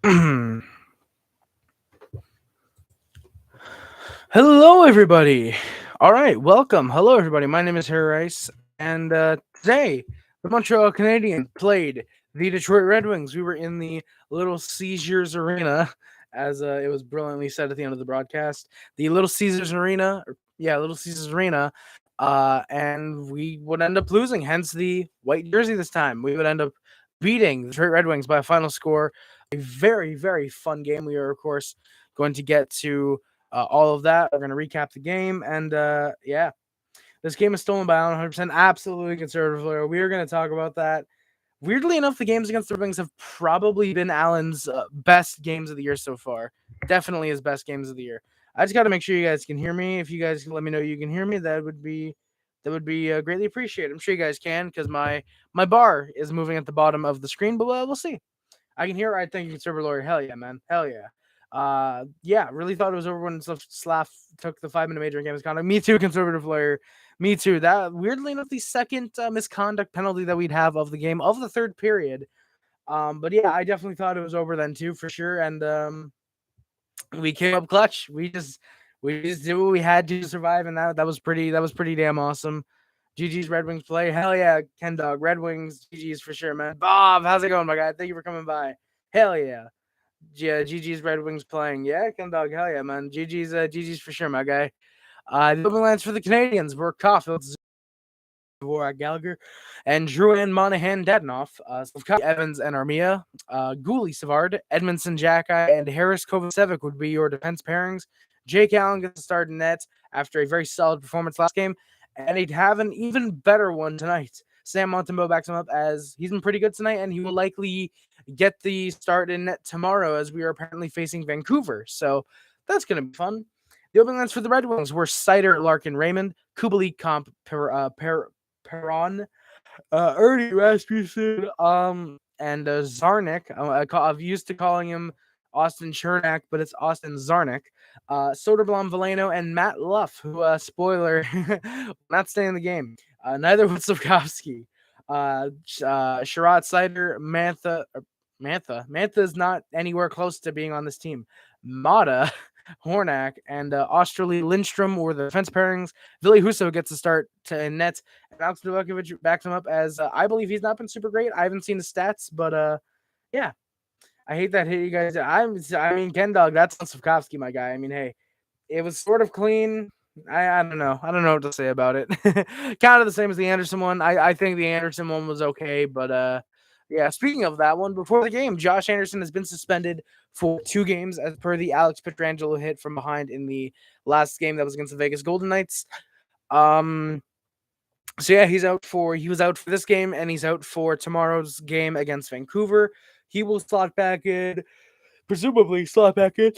Hello, everybody. All right, welcome. Hello, everybody. My name is Harry Rice, and today the Montreal Canadiens played the Detroit Red Wings. We were in the Little Caesars Arena, as it was brilliantly said at the end of the broadcast. The Little Caesars Arena, Little Caesars Arena, and we would end up losing. Hence the white jersey this time. We would end up beating the Detroit Red Wings by a final score. A very, very fun game. We are, of course, going to get to all of that. We're going to recap the game. And this game is stolen by Allen 100%. Absolutely conservative. We are going to talk about that. Weirdly enough, the games against the Red Wings have probably been Allen's best games of the year so far. Definitely his best games of the year. I just got to make sure you guys can hear me. If you guys can let me know you can hear me, that would be greatly appreciated. I'm sure you guys can because my bar is moving at the bottom of the screen, but we'll see. I can hear it. I think conservative lawyer. Hell yeah, man. Hell yeah. Really thought it was over when Slav took the 5-minute major in game misconduct. Me too, conservative lawyer. Me too. That weirdly enough, the second misconduct penalty that we'd have of the game of the third period. But yeah, I definitely thought it was over then too, for sure. And we came up clutch. We just did what we had to survive, and that was pretty damn awesome. GG's Red Wings play. Hell yeah, Ken Dog. Red Wings, GG's for sure, man. Bob, how's it going, my guy? Thank you for coming by. Hell yeah. Yeah, GG's Red Wings playing. Yeah, Ken Dog. Hell yeah, man. GG's for sure, my guy. The opening lines for the Canadians were Caufield, Dvorak, Gallagher, and Drouin, Monahan, Dadenoff, Slafkovsky, Evans, and Armia. Gouli, Savard, Edmondson, Jacki, and Harris Kovacevic would be your defense pairings. Jake Allen gets to start in net after a very solid performance last game, and he'd have an even better one tonight. Sam Montembeau backs him up as he's been pretty good tonight, and he will likely get the start in net tomorrow as we are apparently facing Vancouver. So that's going to be fun. The opening lines for the Red Wings were Sider, Larkin, Raymond, Kubalik, Perron, Ernie Rasmussen, and Czarnik. I've used to calling him Austin Czarnik, but it's Austin Czarnik. Soderblom, Veleno, and Matt Luff, who, spoiler, not staying in the game. Neither would Slafkovsky. Sherrod, Sider, Mantha is not anywhere close to being on this team. Mata, Hornak, and Osterley Lindstrom were the defense pairings. Ville Husso gets to start in net, and Alex Novakovic backs him up as I believe he's not been super great. I haven't seen the stats, but yeah. I hate that hit you guys. I mean, Ken Dog, that's Slafkovsky, my guy. I mean, hey, it was sort of clean. I don't know. I don't know what to say about it. Kind of the same as the Anderson one. I think the Anderson one was okay, but yeah. Speaking of that one, before the game, Josh Anderson has been suspended for 2 games as per the Alex Pietrangelo hit from behind in the last game that was against the Vegas Golden Knights. So yeah, he was out for this game, and he's out for tomorrow's game against Vancouver. He will slot back in, presumably slot back in.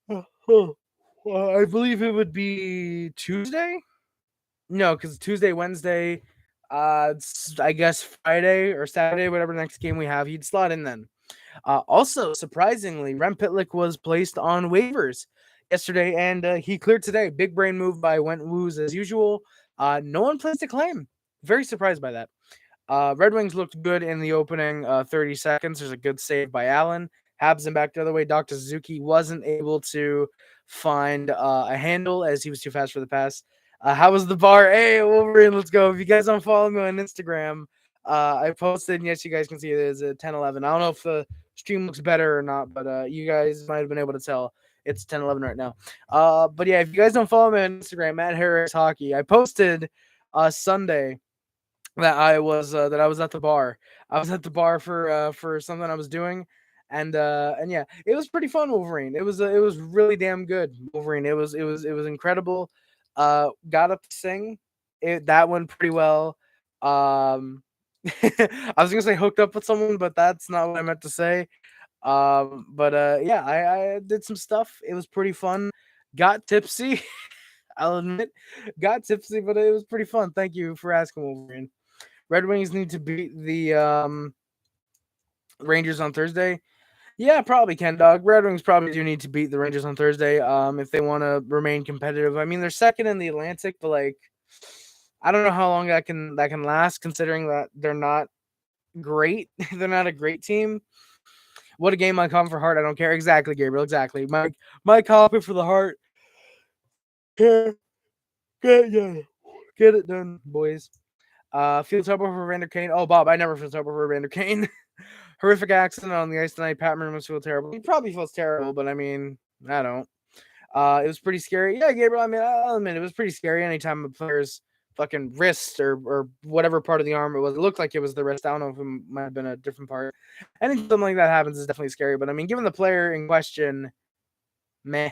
I believe it would be Tuesday. No, because Tuesday, Wednesday, I guess Friday or Saturday, whatever next game we have, he'd slot in then. Also, surprisingly, Rem Pitlick was placed on waivers yesterday, and he cleared today. Big brain move by Went Woos as usual. No one placed a claim. Very surprised by that. Red Wings looked good in the opening 30 seconds. There's a good save by Allen. Habs him back the other way. Dr. Suzuki wasn't able to find a handle as he was too fast for the pass. How was the bar? Hey, Wolverine, let's go. If you guys don't follow me on Instagram, I posted, and yes, you guys can see it is a 10-11. I don't know if the stream looks better or not, but you guys might have been able to tell. It's 10-11 right now. But yeah, if you guys don't follow me on Instagram, at Harris Hockey, I posted Sunday that I was at the bar. I was at the bar for something I was doing, and yeah, it was pretty fun. Wolverine. It was really damn good. Wolverine. It was incredible. Got up to sing. That went pretty well. I was gonna say hooked up with someone, but that's not what I meant to say. But yeah, I did some stuff. It was pretty fun. Got tipsy. I'll admit, got tipsy, but it was pretty fun. Thank you for asking, Wolverine. Red Wings need to beat the Rangers on Thursday. Yeah, probably Ken Dog. Red Wings probably do need to beat the Rangers on Thursday if they want to remain competitive. I mean, they're second in the Atlantic, but like I don't know how long that can last considering that they're not great. They're not a great team. What a game, Mike Hoffman for heart. I don't care. Exactly, Gabriel. Exactly. Mike Hoffman for the heart. Yeah. Get it done, boys. Feel terrible for Vander Kane. Oh, Bob, I never feel terrible for Vander Kane. Horrific accident on the ice tonight. Pat Murray must feel terrible. He probably feels terrible, but I mean, I don't. It was pretty scary. Yeah, Gabriel. I mean, I'll admit it was pretty scary. Anytime a player's fucking wrist or whatever part of the arm it was, it looked like it was the wrist. I don't know if it might have been a different part. Anything something like that happens is definitely scary. But I mean, given the player in question, meh.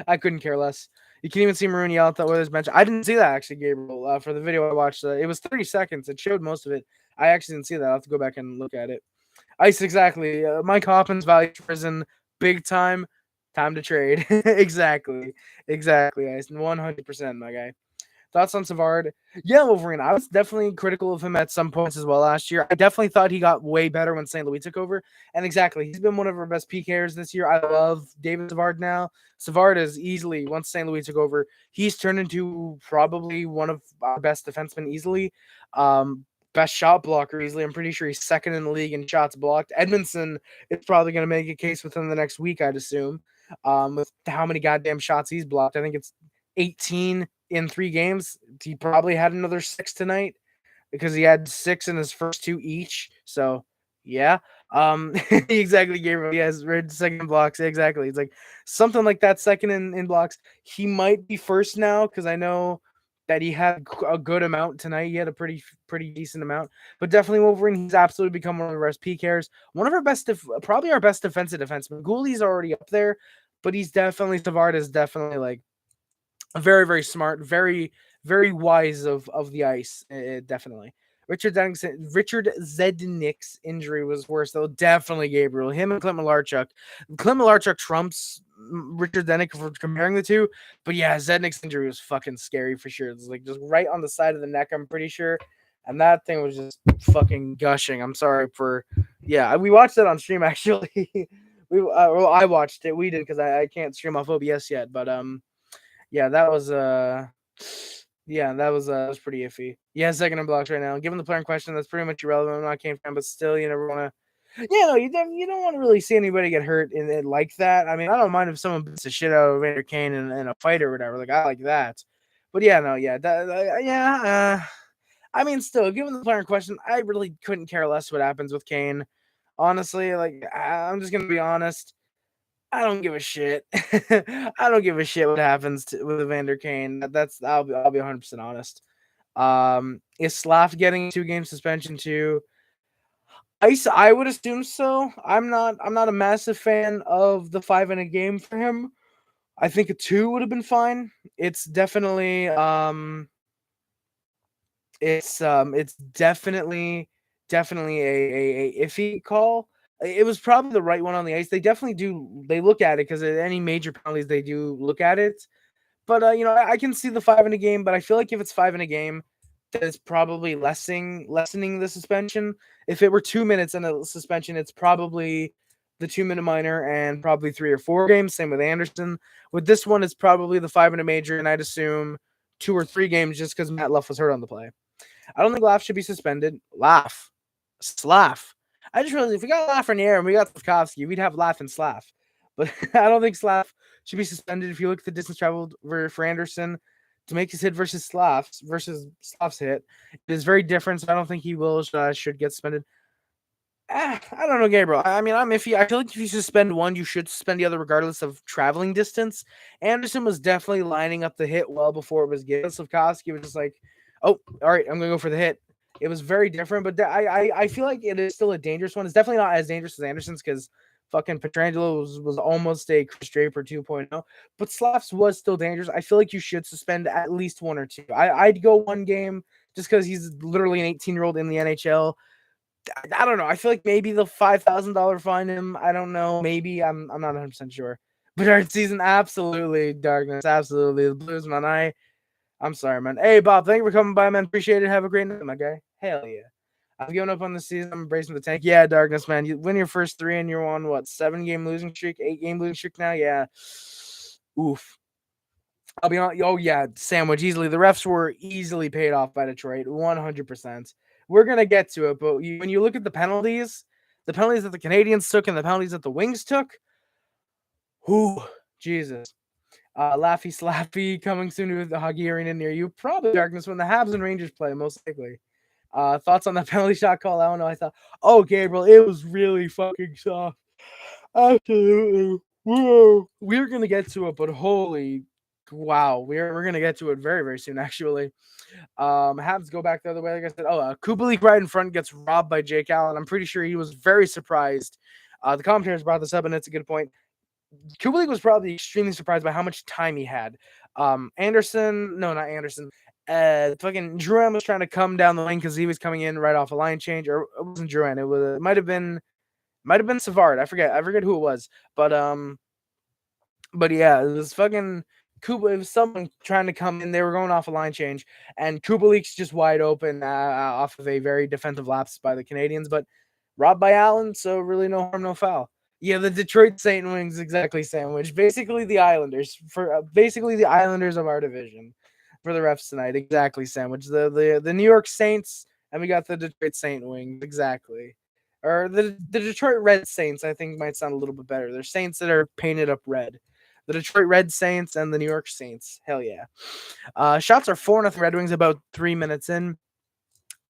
I couldn't care less. You can even see Maroon yell at the Oilers bench. I didn't see that actually, Gabriel. For the video I watched, it was 30 seconds. It showed most of it. I actually didn't see that. I'll have to go back and look at it. Ice, exactly. Mike Hoffman's value risen big time. Time to trade. Exactly. Ice. 100%, my guy. Thoughts on Savard? Yeah, Wolverine. I was definitely critical of him at some points as well last year. I definitely thought he got way better when St. Louis took over. And exactly, he's been one of our best PKers this year. I love David Savard now. Savard is easily, once St. Louis took over, he's turned into probably one of our best defensemen easily. Best shot blocker easily. I'm pretty sure he's second in the league in shots blocked. Edmondson is probably going to make a case within the next week, I'd assume, with how many goddamn shots he's blocked. I think it's 18 in 3 games. He probably had another 6 tonight because he had 6 in his first 2 each. So yeah. Exactly, Gabriel. Yes, red second in blocks. Exactly. It's like something like that, second in blocks. He might be first now because I know that he had a good amount tonight. He had a pretty decent amount. But definitely Wolverine, he's absolutely become one of our best PKers. One of our best, probably our best defensive defenseman. Goulie's already up there, but he's definitely, Savard is definitely like very, very smart, very, very wise of the ice, definitely. Richard Zednik's injury was worse, though. Definitely Gabriel. Him and Clint Malarchuk. Clint Malarchuk trumps Richard Zednik for comparing the two. But yeah, Zednik's injury was fucking scary for sure. It's like just right on the side of the neck, I'm pretty sure. And that thing was just fucking gushing. I'm sorry for... Yeah, we watched it on stream, actually. Well, I watched it. We did because I can't stream off OBS yet. But yeah, that was pretty iffy. Yeah, second in blocks right now. Given the player in question, that's pretty much irrelevant. I'm not a Kane fan, but still, you never want to. Yeah, no, you don't want to really see anybody get hurt in like that. I mean, I don't mind if someone beats the shit out of Vander Kane in a fight or whatever. Like I like that. But yeah, no, yeah, I mean, still, given the player in question, I really couldn't care less what happens with Kane. Honestly, like I'm just gonna be honest. I don't give a shit. I don't give a shit what happens with Evander Kane. I'll be 100% honest. Is Slaf getting 2-game suspension too? I would assume so. I'm not a massive fan of the 5 in a game for him. I think a 2 would have been fine. It's definitely it's definitely a iffy call. It was probably the right one on the ice. They definitely they look at it because any major penalties they do look at it. But I can see the 5 in a game, but I feel like if it's 5 in a game, that's probably lessening the suspension. If it were 2 minutes and a suspension, it's probably the 2-minute minor and probably 3 or 4 games. Same with Anderson. With this one, it's probably the 5 in a major, and I'd assume 2 or 3 games just because Matt Luff was hurt on the play. I don't think Laugh should be suspended. Slav. I just realized if we got Laugh in the air and we got Slafkovsky, we'd have Laugh and Slav. But I don't think Slav should be suspended. If you look at the distance traveled for Anderson to make his hit versus Slav's hit, it is very different. So I don't think he should get suspended. I don't know, Gabriel. I mean, I'm iffy. I feel like if you suspend one, you should suspend the other regardless of traveling distance. Anderson was definitely lining up the hit well before it was given. Slafkovsky was just like, oh, all right, I'm going to go for the hit. It was very different, but I feel like it is still a dangerous one. It's definitely not as dangerous as Anderson's because fucking Pietrangelo was almost a Chris Draper 2.0, but Slavs was still dangerous. I feel like you should suspend at least 1 or 2. I'd go 1 game just because he's literally an 18-year-old in the NHL. I don't know. I feel like maybe the $5,000 fine him. I don't know. Maybe I'm not 100% sure. But our season, absolutely darkness, absolutely the Blues, man. I'm sorry, man. Hey, Bob, thank you for coming by, man. Appreciate it. Have a great night, my guy. Hell yeah. I've given up on the season. I'm embracing the tank. Yeah, darkness, man. You win your first 3 and you're on, what, 7-game losing streak, 8-game losing streak now? Yeah. Oof. I'll be on. Oh, yeah. Sandwich easily. The refs were easily paid off by Detroit. 100%. We're going to get to it. But when you look at the penalties, the penalties that the Canadiens took and the penalties that the Wings took. Whew, Jesus. Laffy Slappy coming soon to the Huggy Arena near you. Probably darkness when the Habs and Rangers play, most likely. Thoughts on that penalty shot call? I don't know. I thought, oh, Gabriel, it was really fucking soft. Absolutely. Whoa. We're going to get to it, but holy wow. We're going to get to it very, very soon, actually. Habs go back the other way. Like I said, Kubalik right in front gets robbed by Jake Allen. I'm pretty sure he was very surprised. The commentators brought this up, and it's a good point. Kubalik was probably extremely surprised by how much time he had. Not Anderson. Fucking Drouin was trying to come down the lane because he was coming in right off a line change, or it wasn't Drouin. It might have been Savard. I forget who it was, but yeah, it was fucking Kubalik. It was someone trying to come in. They were going off a line change, and Kubalik's just wide open off of a very defensive lapse by the Canadiens, but robbed by Allen, so really no harm, no foul. Yeah, the Detroit St. Wings exactly sandwich. Basically the Islanders basically the Islanders of our division for the refs tonight. Exactly sandwich. The New York Saints, and we got the Detroit St. Wings. Exactly. Or the Detroit Red Saints, I think might sound a little bit better. They're Saints that are painted up red. The Detroit Red Saints and the New York Saints. Hell yeah. Shots are 4-0 Red Wings about 3 minutes in.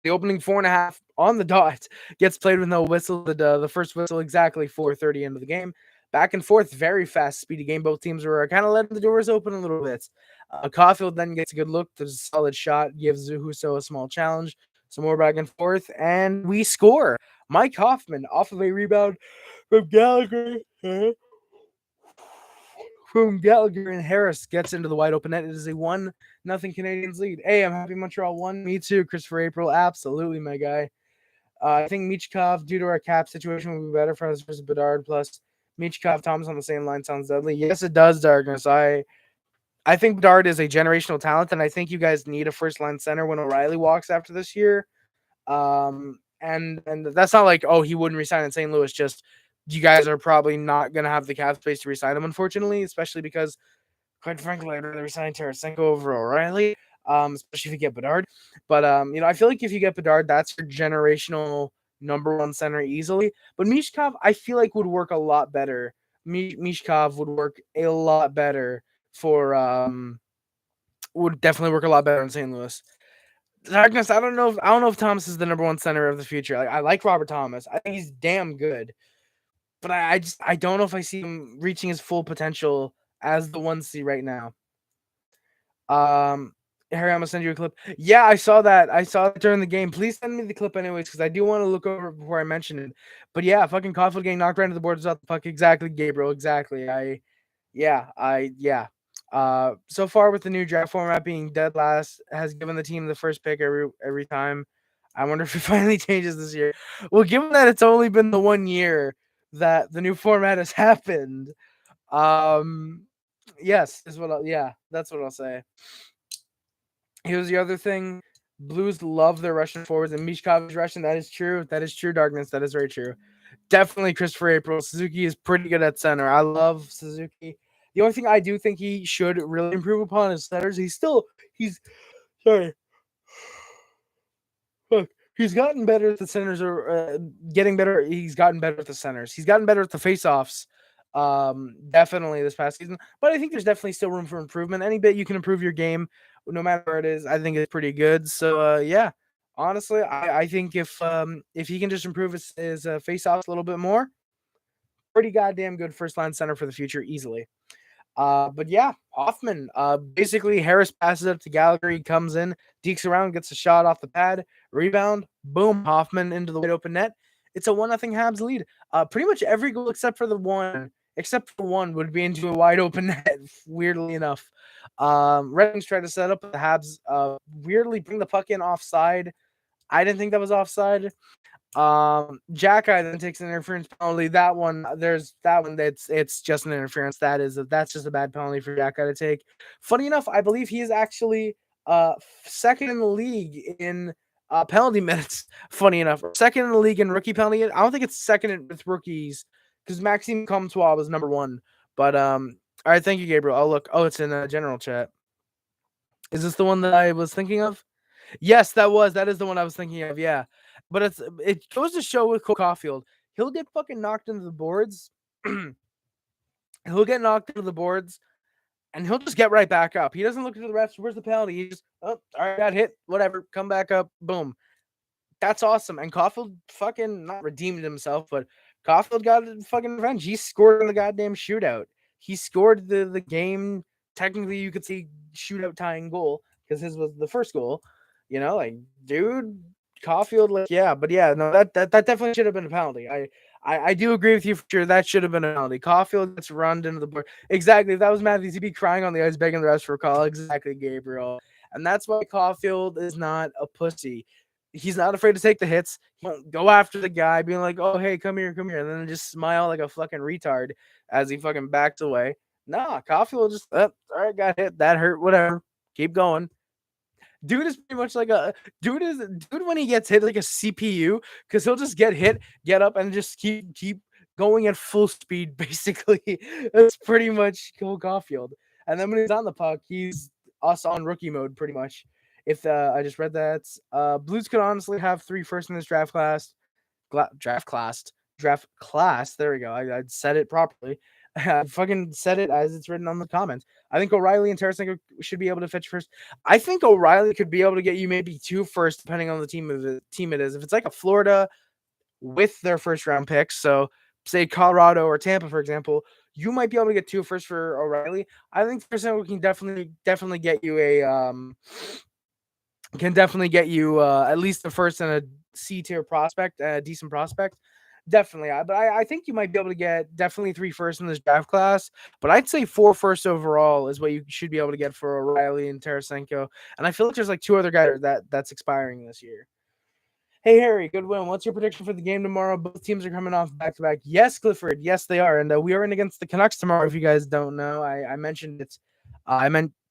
The opening 4.5 on the dot gets played with no whistle. The first whistle exactly 4:30 into the game. Back and forth, very fast, speedy game. Both teams were kind of letting the doors open a little bit. Caufield then gets a good look. There's a solid shot. Gives Husso a small challenge. Some more back and forth, and we score. Mike Hoffman off of a rebound from Gallagher. Boom, Gallagher and Harris gets into the wide open net. It is a 1-0 Canadiens lead. Hey, I'm happy Montreal won. Me too, Christopher April. Absolutely, my guy. I think Michkov, due to our cap situation, will be better for us versus Bedard. Plus, Michkov, Thomas on the same line sounds deadly. Yes, it does, Darkness. I think Bedard is a generational talent, and I think you guys need a first-line center when O'Reilly walks after this year. And that's not like, oh, he wouldn't resign in St. Louis, just you guys are probably not going to have the cap space to resign him, unfortunately, especially because, quite frankly, I'd rather resign Tarasenko over O'Reilly, especially if you get Bedard. But, I feel like if you get Bedard, that's your generational number one center easily. But Michkov, I feel like would work a lot better. Michkov would work a lot better would definitely work a lot better in St. Louis. Darkness, I don't know if Thomas is the number one center of the future. I like Robert Thomas. I think he's damn good. But I don't know if I see him reaching his full potential as the 1C right now. Harry, I'm gonna send you a clip. Yeah, I saw that. I saw it during the game. Please send me the clip anyways, because I do want to look over it before I mention it. But yeah, fucking Caufield getting knocked right into the boards without the puck. Exactly, Gabriel. Exactly. So far with the new draft format being dead last has given the team the first pick every time. I wonder if it finally changes this year. Well, given that it's only been the 1 year that the new format has happened, yes, that's what I'll say. Here's the other thing. Blues love their Russian forwards, and Michkov is Russian. That is true. That is true, Darkness. That is very true. Definitely Christopher April. Suzuki is pretty good at center. I love Suzuki. The only thing I do think he should really improve upon is centers. He's sorry. Look, he's gotten better at the centers, or getting better. He's gotten better at the centers. He's gotten better at the faceoffs. Definitely this past season. But I think there's definitely still room for improvement. Any bit you can improve your game, no matter where it is, I think it's pretty good. So yeah, honestly, I think if he can just improve his faceoffs a little bit more, pretty goddamn good first line center for the future easily. But yeah, Hoffman. Basically Harris passes it to Gallagher. He comes in, dekes around, gets a shot off the pad, rebound, boom, Hoffman into the wide open net. It's a 1-0 Habs lead. Pretty much every goal except for one would be into a wide open net. Weirdly enough, Red Wings tried to set up the Habs. Weirdly bring the puck in offside. I didn't think that was offside. Jack-Eye then takes an interference penalty. It's just an interference. That's just a bad penalty for Jack-Eye to take. Funny enough, I believe he is actually second in the league in penalty minutes. Funny enough, second in the league in rookie penalty. I don't think it's second with rookies because Maxime Comtois was number one. But all right, thank you, Gabriel. I'll look. Oh, it's in the general chat. Is this the one that I was thinking of? Yes, that is the one I was thinking of. Yeah. But it goes to show with Caufield, he'll get fucking knocked into the boards. He'll get knocked into the boards, and he'll just get right back up. He doesn't look at the refs. Where's the penalty? He just, oh, all right, got hit. Whatever. Come back up. Boom. That's awesome. And Caufield fucking not redeemed himself, but Caufield got fucking revenge. He scored in the goddamn shootout. He scored the game. Technically, you could say shootout tying goal because his was the first goal. You know, like, dude, Caufield, like, yeah, but yeah, no, that definitely should have been a penalty. I do agree with you for sure. That should have been a penalty. Caufield gets run into the board. Exactly. If that was Matthews, he'd be crying on the ice, begging the refs for a call. Exactly, Gabriel. And that's why Caufield is not a pussy. He's not afraid to take the hits. He won't go after the guy, being like, "Oh, hey, come here," and then just smile like a fucking retard as he fucking backs away. Nah, Caufield just, all right, got hit. That hurt. Whatever. Keep going. Dude is pretty much like a dude when he gets hit like a CPU because he'll just get hit, get up, and just keep going at full speed. Basically, that's pretty much Cole Caufield. And then when he's on the puck, he's us on rookie mode pretty much. If I just read that, Blues could honestly have 3 first in this draft class. There we go. I said it properly. I fucking said it as it's written on the comments. I think O'Reilly and Tarasenko should be able to fetch first. I think O'Reilly could be able to get you maybe 2 first, depending on the team it is. If it's like a Florida with their first round picks, so say Colorado or Tampa, for example, you might be able to get 2 first for O'Reilly. I think Tarasenko can definitely get you at least the first and a C tier prospect, a decent prospect. Definitely. But I think you might be able to get definitely 3 firsts in this draft class. But I'd say 4 firsts overall is what you should be able to get for O'Reilly and Tarasenko. And I feel like there's like 2 other guys that's expiring this year. Hey, Harry, good win. What's your prediction for the game tomorrow? Both teams are coming off back-to-back. Yes, Clifford. Yes, they are. And we are in against the Canucks tomorrow, if you guys don't know. I mentioned it. I mentioned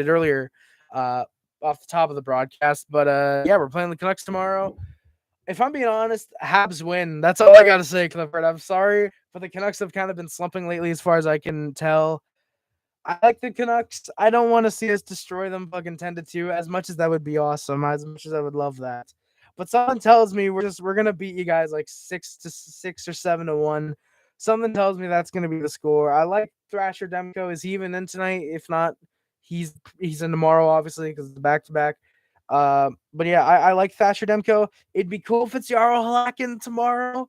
it earlier off the top of the broadcast. But, yeah, we're playing the Canucks tomorrow. If I'm being honest, Habs win. That's all I got to say, Clifford. I'm sorry, but the Canucks have kind of been slumping lately as far as I can tell. I like the Canucks. I don't want to see us destroy them fucking 10-2 as much as that would be awesome, as much as I would love that. But someone tells me we're going to beat you guys like 6-6 or 7-1. Something tells me that's going to be the score. I like Thrasher Demko. Is he even in tonight? If not, he's in tomorrow, obviously, because it's back-to-back. But yeah, I like Thatcher Demko. It'd be cool if it's Jarl Halakin tomorrow.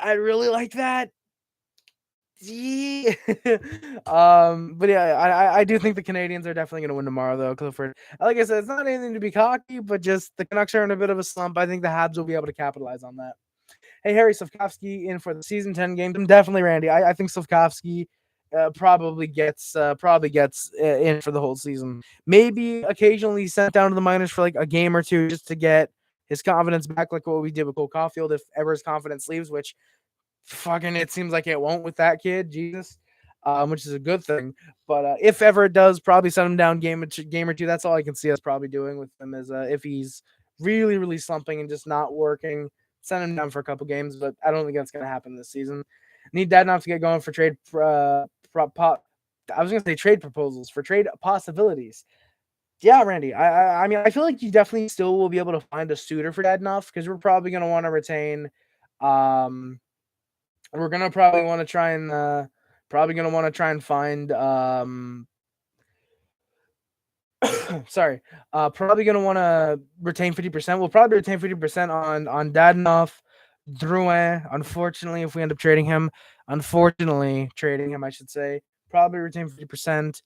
I really like that. Yeah. But yeah, I do think the Canadiens are definitely going to win tomorrow, though, Clifford. Like I said, it's not anything to be cocky, but just the Canucks are in a bit of a slump. I think the Habs will be able to capitalize on that. Hey, Harry, Slafkovsky in for the season 10 games. Definitely, Randy. I think Slafkovsky probably gets in for the whole season. Maybe occasionally sent down to the minors for like a game or two just to get his confidence back, like what we did with Cole Caufield, if ever his confidence leaves, which fucking it seems like it won't with that kid, Jesus, which is a good thing. But if ever it does, probably send him down game or two. That's all I can see us probably doing with him is if he's really, really slumping and just not working, send him down for a couple games. But I don't think that's going to happen this season. Need Dadonov to get going for trade. I was going to say trade proposals for trade possibilities. Yeah, Randy. I mean, I feel like you definitely still will be able to find a suitor for Dadonov because we're probably going to want to retain. We're gonna probably want to try and find. Sorry. Probably gonna want to retain 50%. We'll probably retain 50% on Dadonov, Drouin. Unfortunately, if we end up trading him, I should say, probably retain 50%.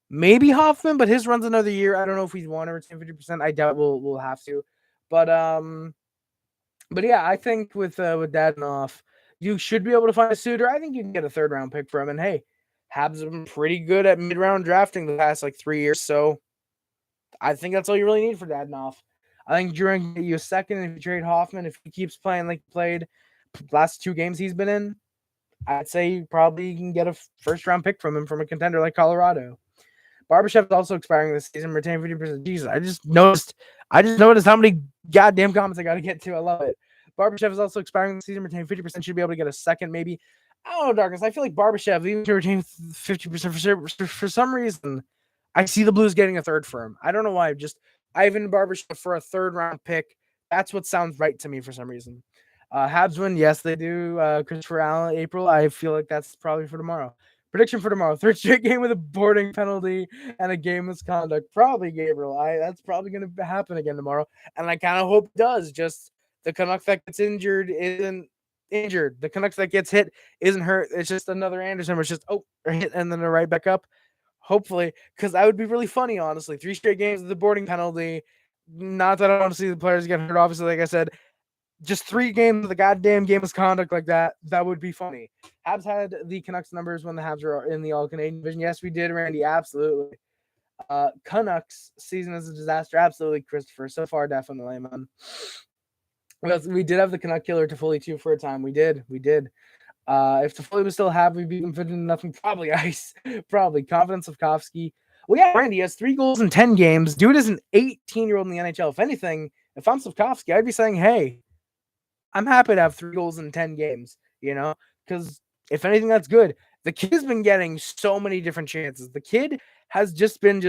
Maybe Hoffman, but his runs another year. I don't know if we want to retain 50%. I doubt we'll have to. But yeah, I think with Dadonov, you should be able to find a suitor. I think you can get a 3rd round pick for him. And hey, Habs have been pretty good at mid-round drafting the past like 3 years. So I think that's all you really need for Dadonov. I think Juraj can get you a 2nd if you trade Hoffman. If he keeps playing like he played the last 2 games he's been in, I'd say you probably can get a 1st round pick from him from a contender like Colorado. Barbashev is also expiring this season. Retain 50%. Jesus, I just noticed how many goddamn comments I got to get to. I love it. Barbashev is also expiring this season. Retain 50%. Should be able to get a 2nd, maybe. I don't know, Darkness. I feel like Barbashev, even to retain 50% for some reason, I see the Blues getting a 3rd for him. I don't know why. Just Ivan Barbashev for a 3rd round pick. That's what sounds right to me for some reason. Habs win, yes, they do. Christopher Allen, April. I feel like that's probably for tomorrow. Prediction for tomorrow: third straight game with a boarding penalty and a game misconduct. Probably Gabriel. That's probably going to happen again tomorrow, and I kind of hope it does. Just the Canuck that gets injured isn't injured. The Canucks that gets hit isn't hurt. It's just another Anderson. It's just hit and then they're right back up. Hopefully, because that would be really funny. Honestly, 3 straight games with the boarding penalty. Not that I want to see the players get hurt. Obviously, like I said, just 3 games of the goddamn game misconduct like that. That would be funny. Habs had the Canucks numbers when the Habs were in the All-Canadian division. Yes, we did, Randy. Absolutely. Canucks season is a disaster. Absolutely, Christopher. So far, definitely, man. We did have the Canuck killer Toffoli too for a time. We did. If Toffoli was still happy, we'd beat them 50-0. Probably ice. Probably. Confidence of Slafkovsky. Well, yeah, Randy has 3 goals in 10 games. Dude is an 18-year-old in the NHL. If anything, if I'm Slafkovsky, I'd be saying, hey, I'm happy to have 3 goals in 10 games, because if anything, that's good. The kid has been getting so many different chances. The kid has just been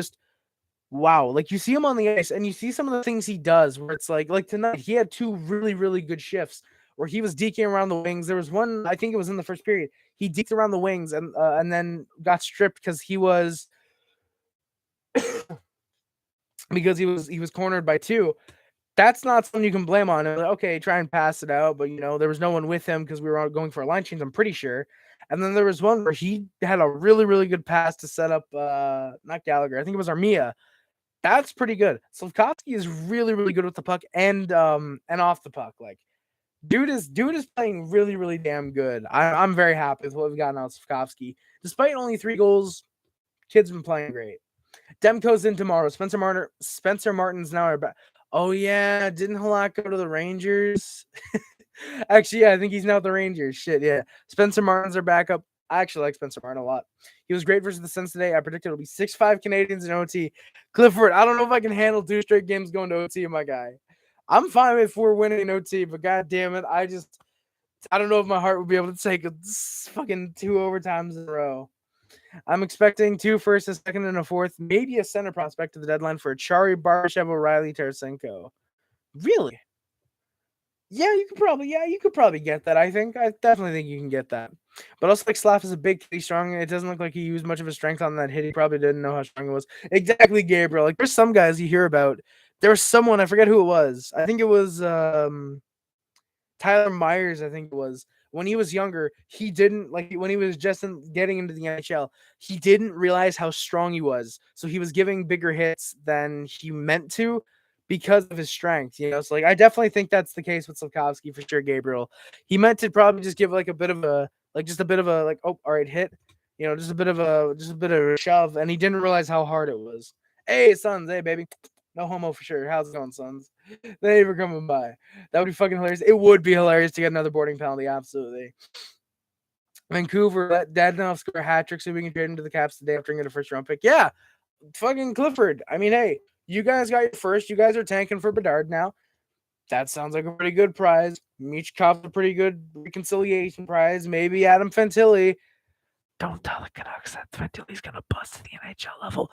wow. Like, you see him on the ice and you see some of the things he does where it's like tonight, he had 2 really, really good shifts where he was deking around the wings. There was one, I think it was in the first period. He deked around the wings and then got stripped because he was he was cornered by 2. That's not something you can blame on. Like, okay, try and pass it out, but there was no one with him because we were all going for a line change, I'm pretty sure. And then there was one where he had a really, really good pass to set up not Gallagher. I think it was Armia. That's pretty good. Slafkovsky is really, really good with the puck and off the puck. Like, dude is playing really, really damn good. I'm very happy with what we've got now with Slafkovsky. Despite only 3 goals, kid's been playing great. Demko's in tomorrow. Spencer Martin's now our back. Oh yeah, didn't Halak go to the Rangers? Actually, yeah, I think he's now at the Rangers. Shit, yeah. Spencer Martin's our backup. I actually like Spencer Martin a lot. He was great versus the Sens today. I predicted it'll be 6-5 Canadiens in OT. Clifford, I don't know if I can handle 2 straight games going to OT, my guy. I'm fine if we're winning in OT, but god damn it, I don't know if my heart would be able to take fucking 2 overtimes in a row. I'm expecting 2 first, a second, and a fourth, maybe a center prospect to the deadline for Chari, Barbashev, O'Reilly, Tarasenko. Really? Yeah, you could probably get that. I definitely think you can get that. But also, like, Slav is a big, he's strong. It doesn't look like he used much of his strength on that hit. He probably didn't know how strong it was. Exactly, Gabriel. Like, there's some guys you hear about. There was someone, I forget who it was. I think it was Tyler Myers, I think it was. When he was younger, he didn't, like, when he was just getting into the NHL, he didn't realize how strong he was. So he was giving bigger hits than he meant to because of his strength, So, like, I definitely think that's the case with Slafkovsky for sure, Gabriel. He meant to probably just give, like, a bit of a, like, oh, all right, hit. Just a bit of a shove, and he didn't realize how hard it was. Hey, Sons, hey, baby. No homo for sure. How's it going, Sons? They were coming by. That would be fucking hilarious. It would be hilarious to get another boarding penalty. Absolutely. Vancouver let Dadonov score a hat trick so we can trade him to the Caps today after getting a first round pick. Yeah, fucking Clifford. I mean, hey, you guys got your first. You guys are tanking for Bedard now. That sounds like a pretty good prize. Michkov's a pretty good reconciliation prize. Maybe Adam Fantilli. Don't tell the Canucks that Fantilli's going to bust to the NHL level.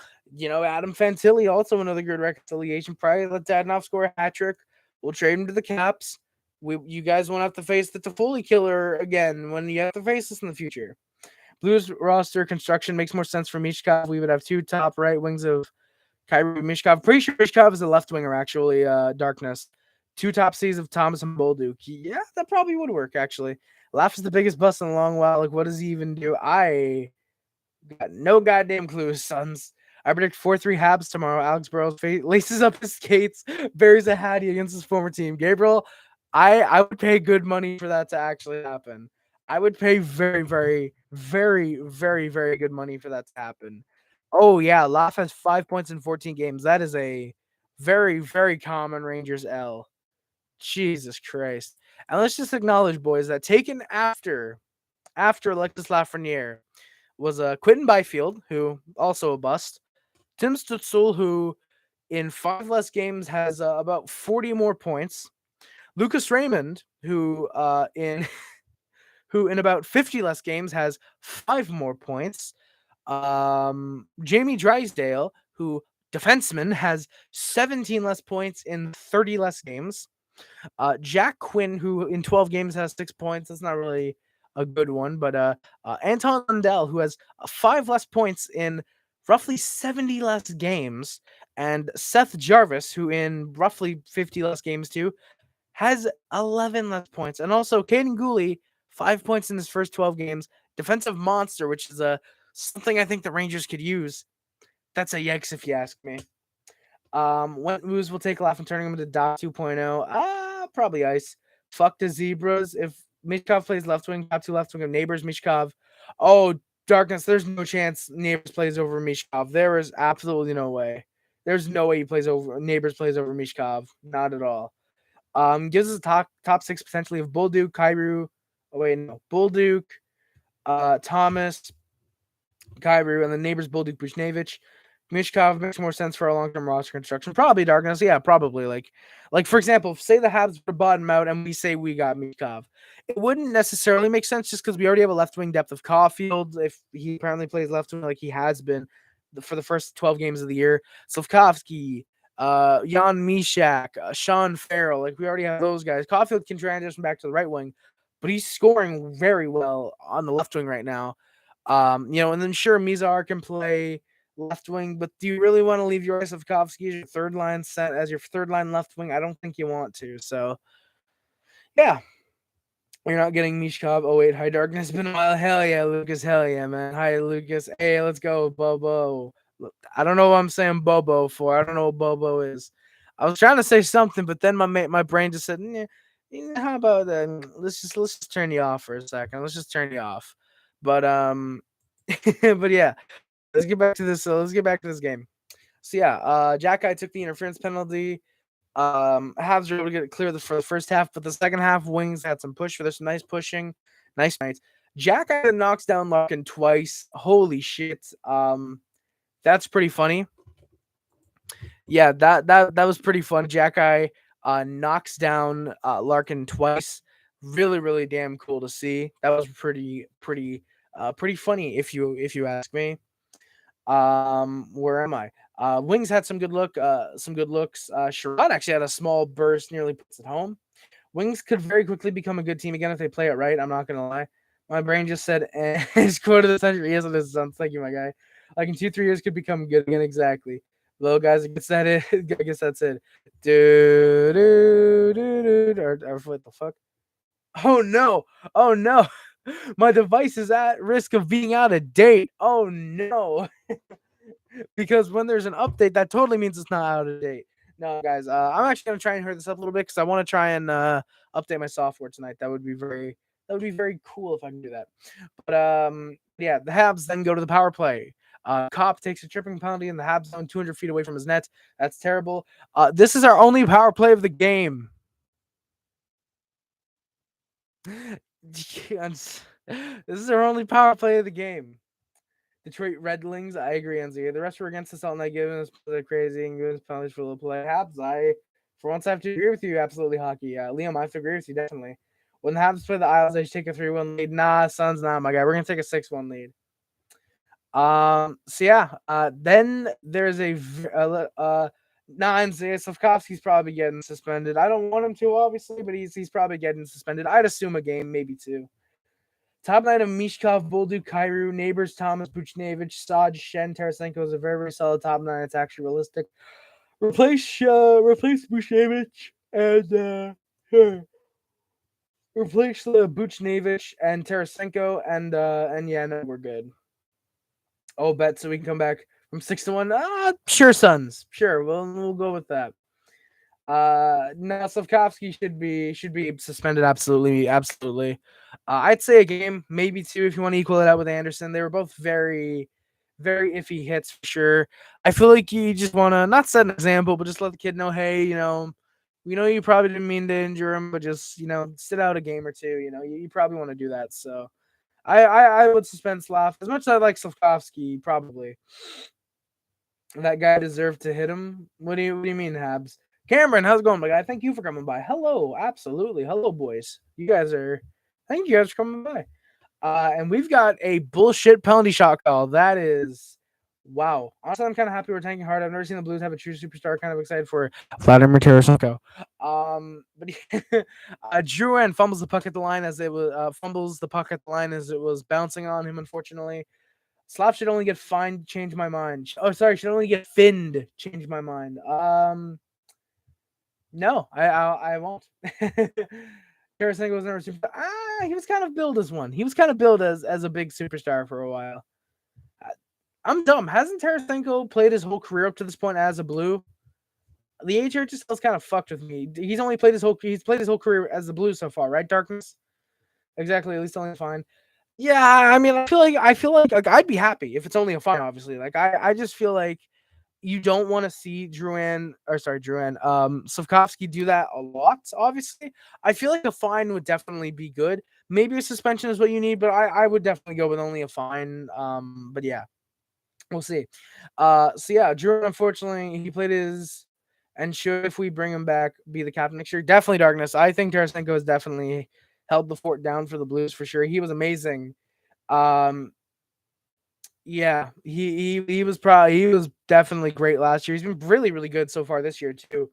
Adam Fantilli, also another good reconciliation prize. Let Dadonov score a hat trick. We'll trade him to the Caps. You guys won't have to face the Toffoli killer again when you have to face this in the future. Blues roster construction makes more sense for Michkov. We would have 2 top right wings of Kyrie Michkov. Pretty sure Michkov is a left winger, actually, Darkness. 2 top C's of Thomas and Bolduc. Yeah, that probably would work, actually. Laugh is the biggest bust in a long while. Like, what does he even do? I got no goddamn clue, Sons. I predict 4-3 Habs tomorrow. Alex Burrows laces up his skates, buries a hattie against his former team. Gabriel, I would pay good money for that to actually happen. I would pay very, very, very, very, very good money for that to happen. Oh, yeah. Laugh has 5 points in 14 games. That is a very, very common Rangers L. Jesus Christ. And let's just acknowledge, boys, that taken after Alexis Lafreniere was Quentin Byfield, who also a bust. Tim Stützle, who in 5 less games has about 40 more points. Lucas Raymond, who in about 50 less games has 5 more points. Jamie Drysdale, who defenseman, has 17 less points in 30 less games. Jack Quinn, who in 12 games has 6 points. That's not really a good one, but Anton Lundell, who has 5 less points in roughly 70 less games, and Seth Jarvis, who in roughly 50 less games too, has 11 less points. And also Caden Gooley, 5 points in his first 12 games. Defensive monster, which is something I think the Rangers could use. That's a yikes if you ask me. What moves will take a laugh and turning him into Doc 2.0? Probably ice. Fuck the Zebras. If Mishkov plays left wing, top 2 left wing of Neighbors, Mishkov. Oh, darkness. There's no chance Neighbors plays over Mishkov. There is absolutely no way. There's no way Neighbors plays over Mishkov. Not at all. Gives us a top 6 potentially of Bolduc, Kyrou. Oh wait, no. Bolduc, Thomas, Kyrou, and the Neighbors Bolduc, Buchnevich. Mishkov makes more sense for a long-term roster construction. Probably Darkness. Yeah, probably. Like for example, say the Habs were bottom out and we say we got Mishkov. It wouldn't necessarily make sense just because we already have a left wing depth of Caufield. If he apparently plays left wing like he has been for the first 12 games of the year. Slafkovsky, Jan Mishak, Sean Farrell. Like we already have those guys. Caufield can transition back to the right wing, but he's scoring very well on the left wing right now. And then sure, Mizar can play left wing, but do you really want to leave Juraj Slafkovsky as your third line set as your third line left wing? I don't think you want to. So, yeah, you're not getting Mishkov. Oh wait, hi Darkness. Been a while. Hell yeah, Lucas. Hell yeah, man. Hi Lucas. Hey, let's go, Bobo. I don't know what I'm saying Bobo for. I don't know what Bobo is. I was trying to say something, but then my brain just said, how about that? Let's just turn you off for a second. Let's just turn you off. But but yeah. Let's get back to this. Let's get back to this game. So yeah, Jack Guy took the interference penalty. Habs were able to get it clear for the first half, but the second half, Wings had some push for this nice pushing, nice nights. Jack Guy knocks down Larkin twice. Holy shit! That's pretty funny. Yeah, that was pretty fun. Jack Guy knocks down Larkin twice. Really, really damn cool to see. That was pretty funny if you ask me. Where am I? Wings had some good looks. Sherrod actually had a small burst, nearly puts it home. Wings could very quickly become a good team again if they play it right. I'm not gonna lie. My brain just said his quote of the century. Yes, it is. Thank you, my guy. Like in 2-3 years could become good again. Exactly. Well, guys, I guess that's it. Or what the fuck? Oh no! Oh no! My device is at risk of being out of date. Oh no! Because when there's an update, that totally means it's not out of date. No, guys, I'm actually gonna try and hurry this up a little bit because I want to try and update my software tonight. That would be very cool if I can do that. But yeah, the Habs then go to the power play. Kopp takes a tripping penalty in the Habs zone, 200 feet away from his net. That's terrible. This is our only power play of the game. This is our only power play of the game. Detroit Red Wings, I agree, Enzi. The rest were against us all night, giving us they're crazy and giving us penalties for little play. Habs, for once I have to agree with you, absolutely, hockey. Liam, I have to agree with you, definitely. When the Habs play the Isles, they should take a 3-1 lead. Nah, Suns, nah, my guy. We're gonna take a 6-1 lead. So yeah, then there's Slafkovsky's probably getting suspended. I don't want him to, obviously, but he's probably getting suspended. I'd assume a game, maybe 2. Top 9 of Mishkov, Bolduc, Kyrou, Neighbors, Thomas, Buchnevich, Saj, Shen, Tarasenko is a very, very solid top 9. It's actually realistic. Replace Buchnevich and replace Buchnevich and Tarasenko and yeah, no, we're good. Oh, bet so we can come back from 6-1. Sure, Suns. Sure, we'll go with that. Now Slafkovsky should be suspended. Absolutely. I'd say a game, maybe 2 if you want to equal it out with Anderson. They were both very, very iffy hits for sure. I feel like you just want to not set an example, but just let the kid know, hey, we know you probably didn't mean to injure him, but just sit out a game or 2. You probably want to do that. So I would suspend Slav as much as I like Slafkovsky. Probably that guy deserved to hit him. What do you mean, Habs? Cameron, how's it going, my guy? Thank you for coming by. Hello, absolutely. Hello, boys. Thank you guys for coming by. And we've got a bullshit penalty shot call. That is Wow. Honestly, I'm kind of happy we're tanking hard. I've never seen the Blues have a true superstar. Kind of excited for Vladimir Tarasenko. But Drouin fumbles the puck at the line as it was fumbles the puck at the line as it was bouncing on him. Unfortunately, Slav should only get fined. Change my mind. Oh, sorry, should only get finned. Change my mind. No, I won't. Tarasenko was never super. He was kind of billed as one. He was kind of billed as a big superstar for a while. I'm dumb. Hasn't Tarasenko played his whole career up to this point as a Blue? The AHL just feels kind of fucked with me. He's played his whole career as the Blue so far, right? Darkness. Exactly. At least only fine. Yeah, I mean, I feel like I'd be happy if it's only a fine. Obviously, like I just feel like you don't want to see Slafkovsky do that a lot. Obviously, I feel like a fine would definitely be good. Maybe a suspension is what you need, but I would definitely go with only a fine. But yeah, we'll see. So yeah, Drew, unfortunately, he played his and should, if we bring him back, be the captain next year. Definitely Darkness. I think Tarasenko has definitely held the fort down for the Blues for sure. He was amazing. Yeah, he was definitely great last year. He's been really, really good so far this year too.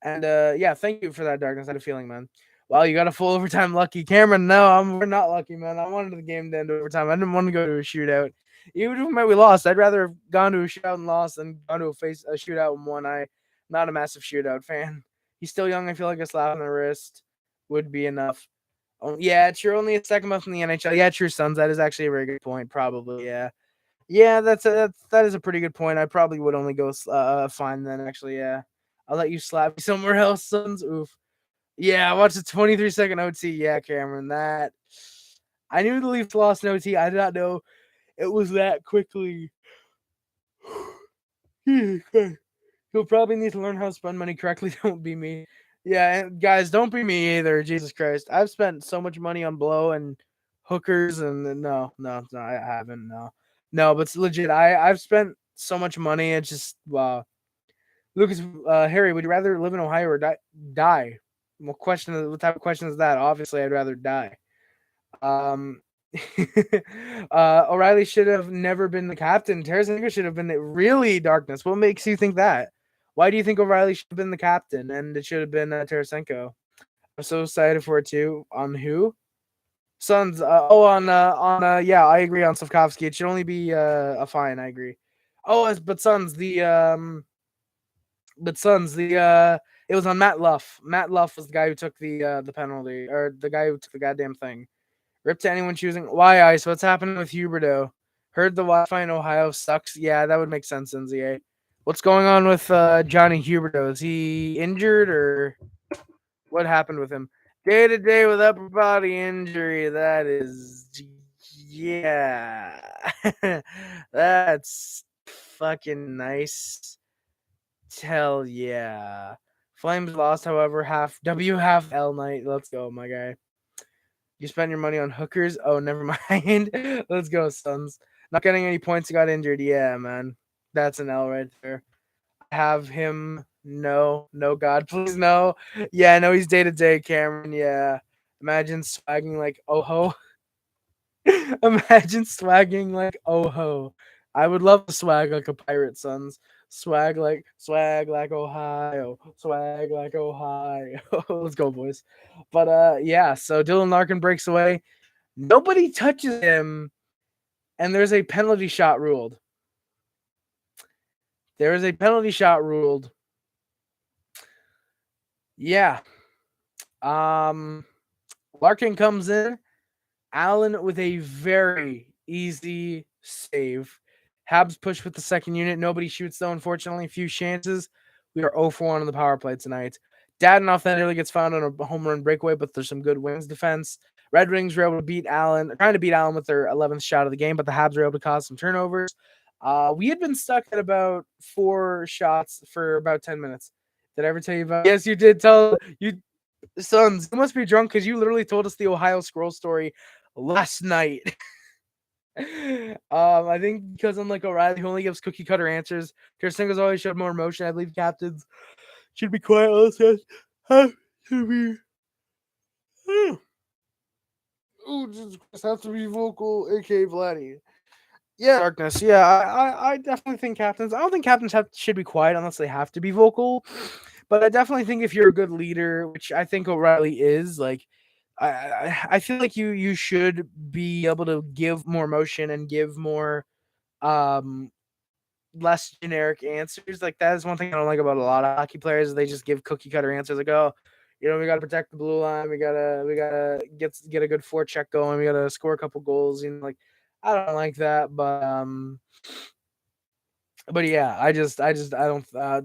And yeah, thank you for that, Darkness. I had a feeling, man. Wow, you got a full overtime lucky. Cameron, no, we're not lucky, man. I wanted the game to end overtime. I didn't want to go to a shootout. Even if we lost, I'd rather have gone to a shootout and lost than gone to a shootout and won. I'm not a massive shootout fan. He's still young. I feel like a slap on the wrist would be enough. Oh, yeah, true. Only a second month in the NHL. Yeah, true, Sons. That is actually a very good point. Probably, yeah. Yeah, that is a pretty good point. I probably would only go fine then. Actually, yeah. I'll let you slap me somewhere else, Sons. Oof. Yeah, I watched a 23-second OT. Yeah, Cameron, that I knew the Leafs lost an OT. I did not know it was that quickly. He'll probably need to learn how to spend money correctly. Don't be me. Yeah, and guys, don't be me either. Jesus Christ, I've spent so much money on blow and hookers, and no, I haven't. No, but it's legit. I've spent so much money. It's just wow. Lucas, Harry, would you rather live in Ohio or die? What type of question is that? Obviously, I'd rather die. O'Reilly should have never been the captain. Tarasenko should have been really Darkness. What makes you think that? Why do you think O'Reilly should have been the captain and it should have been Tarasenko? I'm so excited for it too. On who? Sons. Yeah, I agree on Slafkovsky. It should only be a fine. I agree. Oh, but Sons. It was on Matt Luff. Matt Luff was the guy who took the penalty, or the guy who took the goddamn thing. Rip to anyone choosing. Why ice? What's happening with Huberdeau? Heard the Wi-Fi in Ohio sucks. Yeah, that would make sense, NZA. What's going on with Johnny Huberdeau? Is he injured or what happened with him? Day to day with upper body injury. That is, yeah, that's fucking nice. Hell yeah. Flames lost, however, half W, half L night. Let's go, my guy. You spent your money on hookers? Oh, never mind. Let's go, Sons. Not getting any points, got injured. Yeah, man. That's an L right there. Have him. No, God, please, no. Yeah, no, he's day to day, Cameron. Yeah. Imagine swagging like, oh ho. Imagine swagging like, oh ho. I would love to swag like a pirate, Sons. Swag like Ohio. Swag like Ohio. Let's go, boys. But yeah, so Dylan Larkin breaks away. Nobody touches him, and there's a penalty shot ruled. There is a penalty shot ruled. Yeah. Larkin comes in. Allen with a very easy save. Habs push with the second unit. Nobody shoots, though, unfortunately. A few chances. We are 0 for 1 on the power play tonight. Dadonov then nearly gets found on a home run breakaway, but there's some good Wings defense. Red Wings were able to beat Allen, trying to beat Allen with their 11th shot of the game, but the Habs were able to cause some turnovers. We had been stuck at about 4 shots for about 10 minutes. Did I ever tell you about? Yes, you did tell you. Sons, you must be drunk because you literally told us the Ohio Scroll story last night. I think because unlike O'Reilly, who only gives cookie cutter answers, Tarasenko's always showed more emotion. I believe captains should be quiet. Also, have to be. Oh, Jesus Christ, have to be vocal, aka Vladdy. Yeah, darkness. Yeah, I definitely think captains. I don't think captains should be quiet unless they have to be vocal. But I definitely think if you're a good leader, which I think O'Reilly is, like, I feel like you should be able to give more emotion and give more um less generic answers. Like that is one thing I don't like about a lot of hockey players. They just give cookie cutter answers. Like, oh, we got to protect the blue line. We gotta get a good forecheck going. We gotta score a couple goals. Like I don't like that. But yeah, I don't. I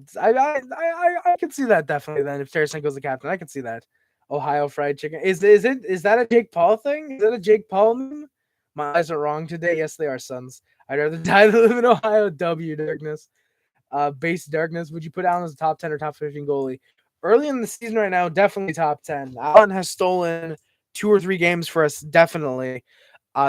can see that definitely. Then if Tarasenko's the captain, I can see that. Ohio Fried Chicken is that a Jake Paul thing? Is that a Jake Paul meme? My eyes are wrong today. Yes, they are, sons. I'd rather die than live in Ohio. W darkness. Base darkness. Would you put Allen as a top 10 or top 15 goalie? Early in the season right now, definitely top 10. Allen has stolen 2 or 3 games for us, definitely.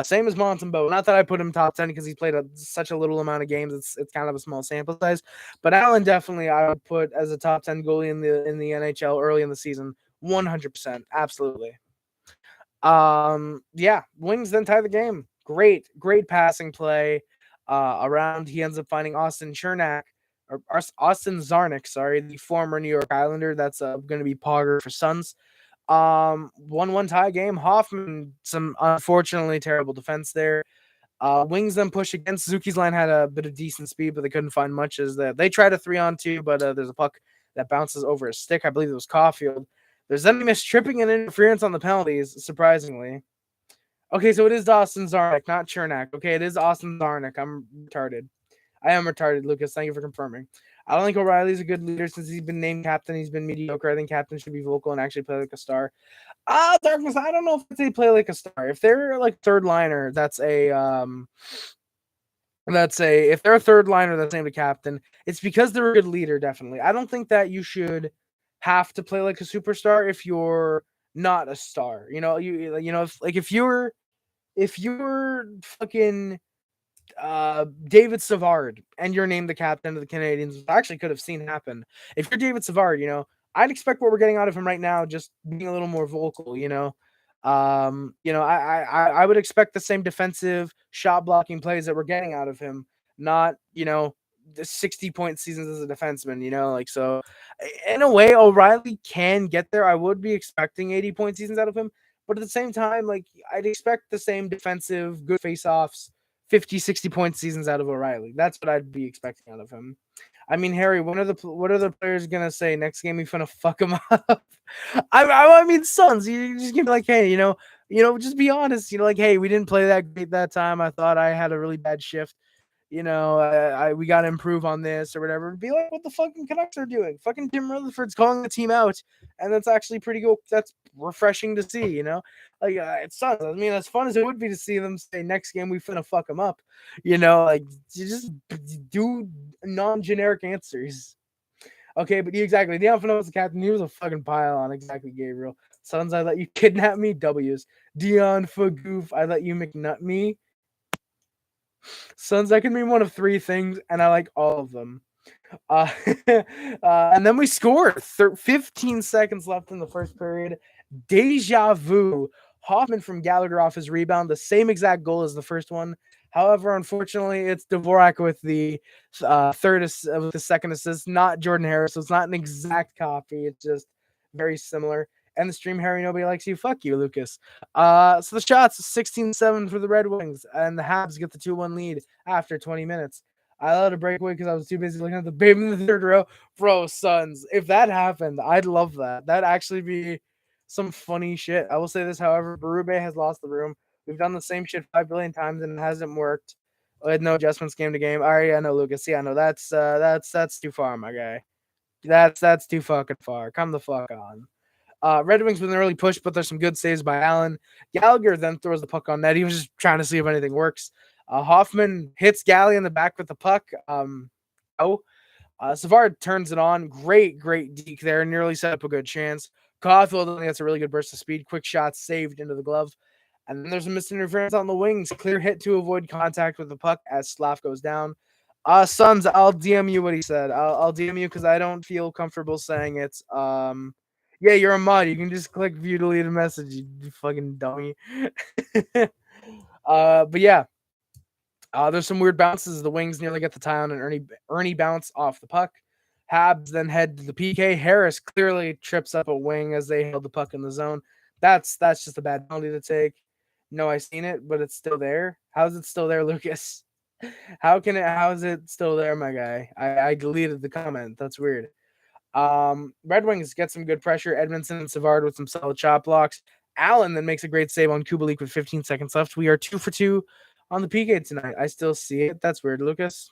Same as Montembeau. Not that I put him top 10 because he played such a little amount of games. It's kind of a small sample size. But Allen definitely I would put as a top 10 goalie in the NHL early in the season. 100%. Absolutely. Yeah, Wings then tie the game. Great passing play. Around he ends up finding Austin Czarnik or Austin Czarnik, sorry, the former New York Islander. That's going to be Pogger for Suns. 1-1 tie game. Hoffman, some unfortunately terrible defense there. Wings then push again. Suzuki's line had a bit of decent speed, but they couldn't find much. As they tried a 3-on-2, but there's a puck that bounces over a stick. I believe it was Caufield. There's then missed tripping and interference on the penalties, surprisingly. Okay, so it is Austin Czarnik, not Chernak. Okay, it is Austin Czarnik. I'm retarded. I am retarded, Lucas. Thank you for confirming. I don't think O'Reilly's a good leader since he's been named captain. He's been mediocre. I think captain should be vocal and actually play like a star. Darkness. I don't know if they play like a star. If they're like third liner, if they're a third liner that's named a captain, it's because they're a good leader. Definitely. I don't think that you should have to play like a superstar if you're not a star. If you're fucking David Savard and you're named the captain of the Canadiens, which I actually could have seen happen. If you're David Savard, I'd expect what we're getting out of him right now, just being a little more vocal. I would expect the same defensive shot blocking plays that we're getting out of him, not the 60-point seasons as a defenseman. So in a way, O'Reilly can get there. I would be expecting 80-point seasons out of him, but at the same time, like I'd expect the same defensive, good face-offs, 50, 60-point seasons out of O'Reilly. That's what I'd be expecting out of him. I mean, Harry, what are the players gonna say next game? We finna fuck him up. I mean, Suns. You just gonna be like, hey, just be honest. Like, hey, we didn't play that great that time. I thought I had a really bad shift. We got to improve on this or whatever. Be like what the fucking Canucks are doing. Fucking Tim Rutherford's calling the team out, and that's actually pretty cool. That's refreshing to see. Like it sucks. I mean, as fun as it would be to see them say next game we finna fuck them up. Like you just do non-generic answers. Okay, but exactly. Dion was the captain. He was a fucking pile on. Exactly, Gabriel. Sons, I let you kidnap me. W's. Dion for goof. I let you McNut me. Sons, that can mean one of 3 things, and I like all of them. And then we score. 15 seconds left in the first period. Deja vu. Hoffman from Gallagher off his rebound. The same exact goal as the first one. However, unfortunately, it's Dvorak with the with the second assist, not Jordan Harris. So it's not an exact copy. It's just very similar. And the stream, Harry, nobody likes you. Fuck you, Lucas. So the shots 16-7 for the Red Wings, and the Habs get the 2-1 lead after 20 minutes. I allowed a breakaway because I was too busy looking at the baby in the third row. Bro, Sons, if that happened, I'd love that. That'd actually be some funny shit. I will say this, however, Berube has lost the room. We've done the same shit 5 billion times and it hasn't worked. With no adjustments game to game. All right, I know, Lucas. Yeah, no, that's too far, my guy. That's too fucking far. Come the fuck on. Red Wings with an early push, but there's some good saves by Allen. Gallagher then throws the puck on net. He was just trying to see if anything works. Hoffman hits Galley in the back with the puck. Savard turns it on. Great deke there. Nearly set up a good chance. Caufield gets a really good burst of speed. Quick shot saved into the glove. And then there's a misinterference on the wings. Clear hit to avoid contact with the puck as Slav goes down. Sons, I'll DM you what he said. I'll DM you because I don't feel comfortable saying it. Yeah, you're a mod. You can just click view delete a message, you fucking dummy. But yeah. There's some weird bounces. The Wings nearly get the tie on an Ernie bounce off the puck. Habs then head to the PK. Harris clearly trips up a wing as they held the puck in the zone. That's just a bad penalty to take. No, I seen it, but it's still there. How's it still there, Lucas? How is it still there, my guy? I deleted the comment. That's weird. Red Wings get some good pressure. Edmondson and Savard with some solid shot blocks. Allen then makes a great save on Kubalik with 15 seconds left. We are 2 for 2 on the PK tonight. I still see it. That's weird, Lucas.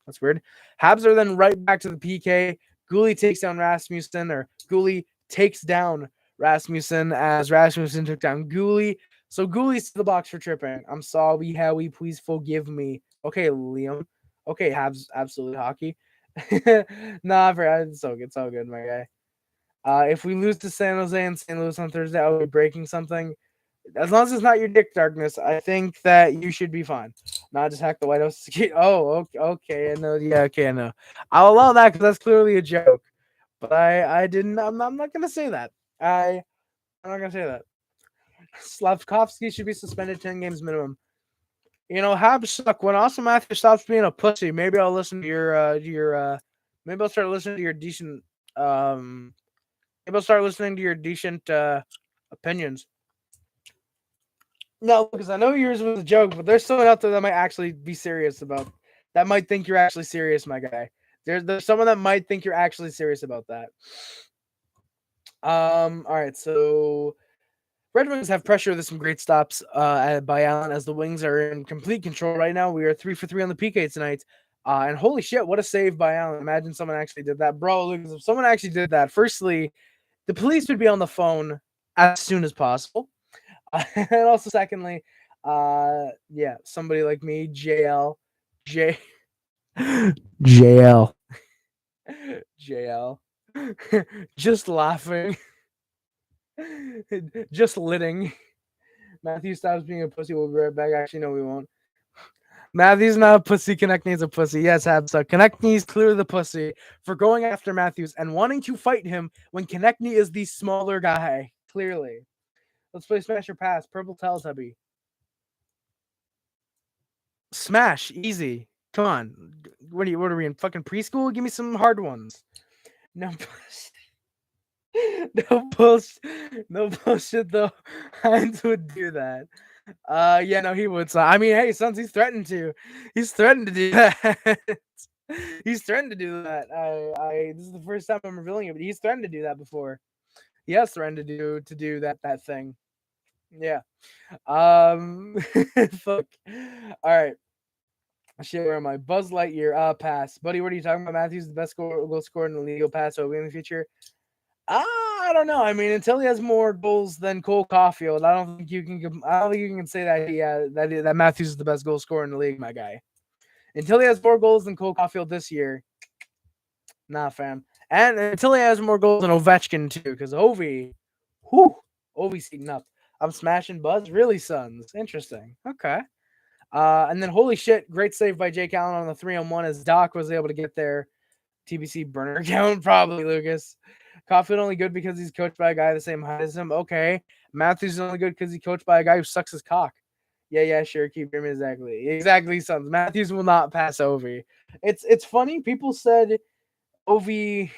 That's weird. Habs are then right back to the PK. Gooley takes down Rasmussen, or Gooley takes down Rasmussen as Rasmussen took down Gooley. So Gooley's to the box for tripping. I'm sorry, Howie. Please forgive me. Okay, Liam. Okay, Habs absolute hockey. Nah, it's so good. It's all good, my guy. If we lose to San Jose and St. Louis on Thursday, I'll be breaking something. As long as it's not your dick, Darkness, I think that you should be fine. Not just hack the White House. Oh, okay, I know. Yeah, okay, I know. I'll allow that because that's clearly a joke. But I didn't. I'm not gonna say that. I'm not gonna say that. Slafkovsky should be suspended 10 games minimum. Habs suck. When Austin Matthews stops being a pussy, maybe I'll listen to your maybe I'll start listening to your decent maybe I'll start listening to your decent opinions. No, because I know yours was a joke, but there's someone out there that might actually be serious about that. Might think you're actually serious, my guy. There's someone that might think you're actually serious about that. All right, so Red Wings have pressure. There's some great stops by Allen as the Wings are in complete control right now. We are 3 for 3 on the PK tonight. And holy shit, what a save by Allen. Imagine someone actually did that. Bro, Lucas, if someone actually did that, firstly, the police would be on the phone as soon as possible. And also, secondly, somebody like me, JL, JL, just laughing, just litting. Matthew stops being a pussy. We'll be right back. Actually, no, we won't. Matthews not a pussy. Konechny's a pussy. Yes, Habs. Konechny's clearly the pussy for going after Matthews and wanting to fight him when Konechny is the smaller guy. Clearly. Let's play Smash or Pass. Purple Teletubby. Smash. Easy. Come on. What are we in fucking preschool? Give me some hard ones. No bullshit. No bullshit though. Hines would do that. Yeah, no, he would. So I mean, hey, Sons, he's threatened to. He's threatened to do that. He's threatened to do that. This is the first time I'm revealing it, but he's threatened to do that before. He has threatened to do that thing. Yeah. Fuck. All right. Shit, where am I? Buzz Lightyear. Pass. Buddy, what are you talking about? Matthews is the best goal scorer in the league. He'll pass over in the future. I don't know. I mean, until he has more goals than Cole Caufield, I don't think you can say that that Matthews is the best goal scorer in the league, my guy. Until he has more goals than Cole Caufield this year, nah, fam. And until he has more goals than Ovechkin too, because Ovi's heating up. I'm smashing Buzz. Really, Sons. Interesting. Okay. And then holy shit, great save by Jake Allen on the 3-on-1 as Doc was able to get their TBC burner account. Probably, Lucas. Caufield only good because he's coached by a guy the same height as him. Okay. Matthews is only good because he's coached by a guy who sucks his cock. Yeah, sure. Keep hearing me exactly, Sons. Matthews will not pass Ovi. It's funny. People said Ovi's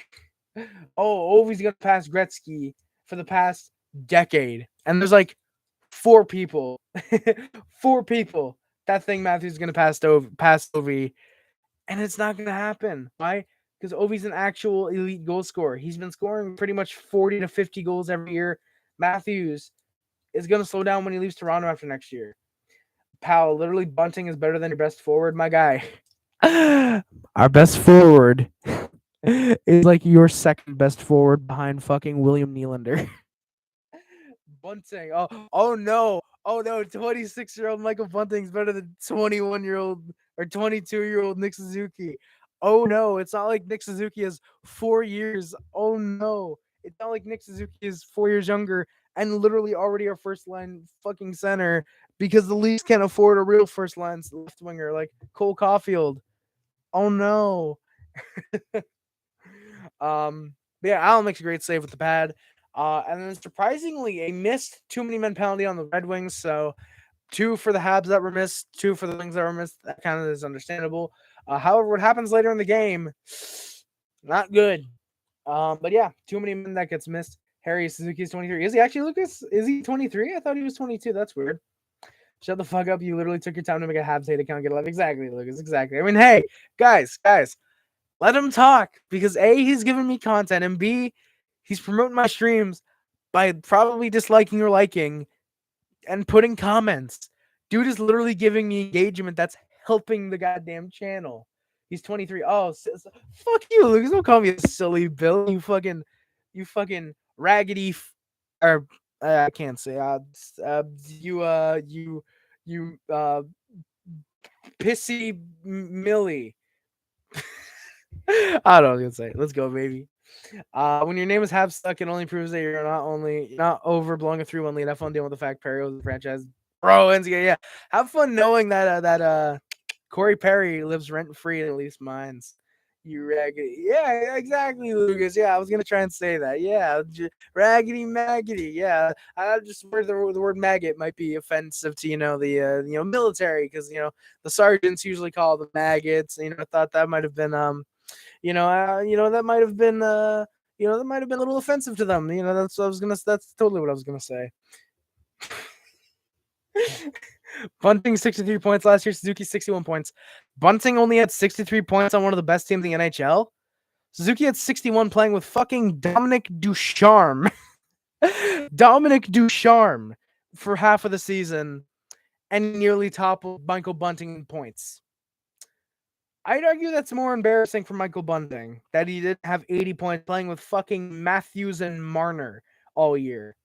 gonna pass Gretzky for the past decade, and there's like 4 people that think Matthews is gonna pass Ovi, and it's not gonna happen. Why? Because Ovi's an actual elite goal scorer. He's been scoring pretty much 40 to 50 goals every year. Matthews is going to slow down when he leaves Toronto after next year. Pal, literally bunting is better than your best forward, my guy. Our best forward is like your second best forward behind fucking William Nylander. Bunting. Oh no. 26-year-old Michael Bunting's better than 21-year-old or 22-year-old Nick Suzuki. Oh no, it's not like Nick Suzuki has 4 years. Oh no. It's not like Nick Suzuki is 4 years younger and literally already our first line fucking center because the Leafs can't afford a real first line left winger like Cole Caufield. Oh no. Yeah, Allen makes a great save with the pad. And then surprisingly, a missed too many men penalty on the Red Wings. So 2 for the Habs that were missed, 2 for the Wings that were missed. That kind of is understandable. However, what happens later in the game, not good. But yeah, too many men that gets missed. Harry Suzuki is 23. Is he actually, Lucas? Is he 23? I thought he was 22. That's weird. Shut the fuck up. You literally took your time to make a Habs hate account get live. Exactly, Lucas. Exactly. I mean, hey, guys, let him talk because A, he's giving me content, and B, he's promoting my streams by probably disliking or liking and putting comments. Dude is literally giving me engagement that's helping the goddamn channel. He's 23. Oh, fuck you, Lucas. Don't call me a silly Bill. You fucking raggedy, or I can't say. You pissy Millie. I don't know what I was gonna say. Let's go, baby. When your name is Habs stuck, it only proves that you're not overblowing a 3-1 lead. Have fun dealing with the fact Perry was the franchise. Bro, NCAA, yeah. Have fun knowing that Corey Perry lives rent free in at least mines. You raggedy. Yeah, exactly, Lucas. Yeah, I was gonna try and say that. Yeah, raggedy maggedy. Yeah, I just worried the word maggot might be offensive to the military because the sergeants usually call them maggots. I thought that might have been that might have been that might have been a little offensive to them. That's totally what I was gonna say. Bunting 63 points last year, Suzuki 61 points. Bunting only had 63 points on one of the best teams in the NHL. Suzuki had 61 playing with fucking Dominic Ducharme. Dominic Ducharme for half of the season and nearly toppled Michael Bunting in points. I'd argue that's more embarrassing for Michael Bunting that he didn't have 80 points playing with fucking Matthews and Marner all year.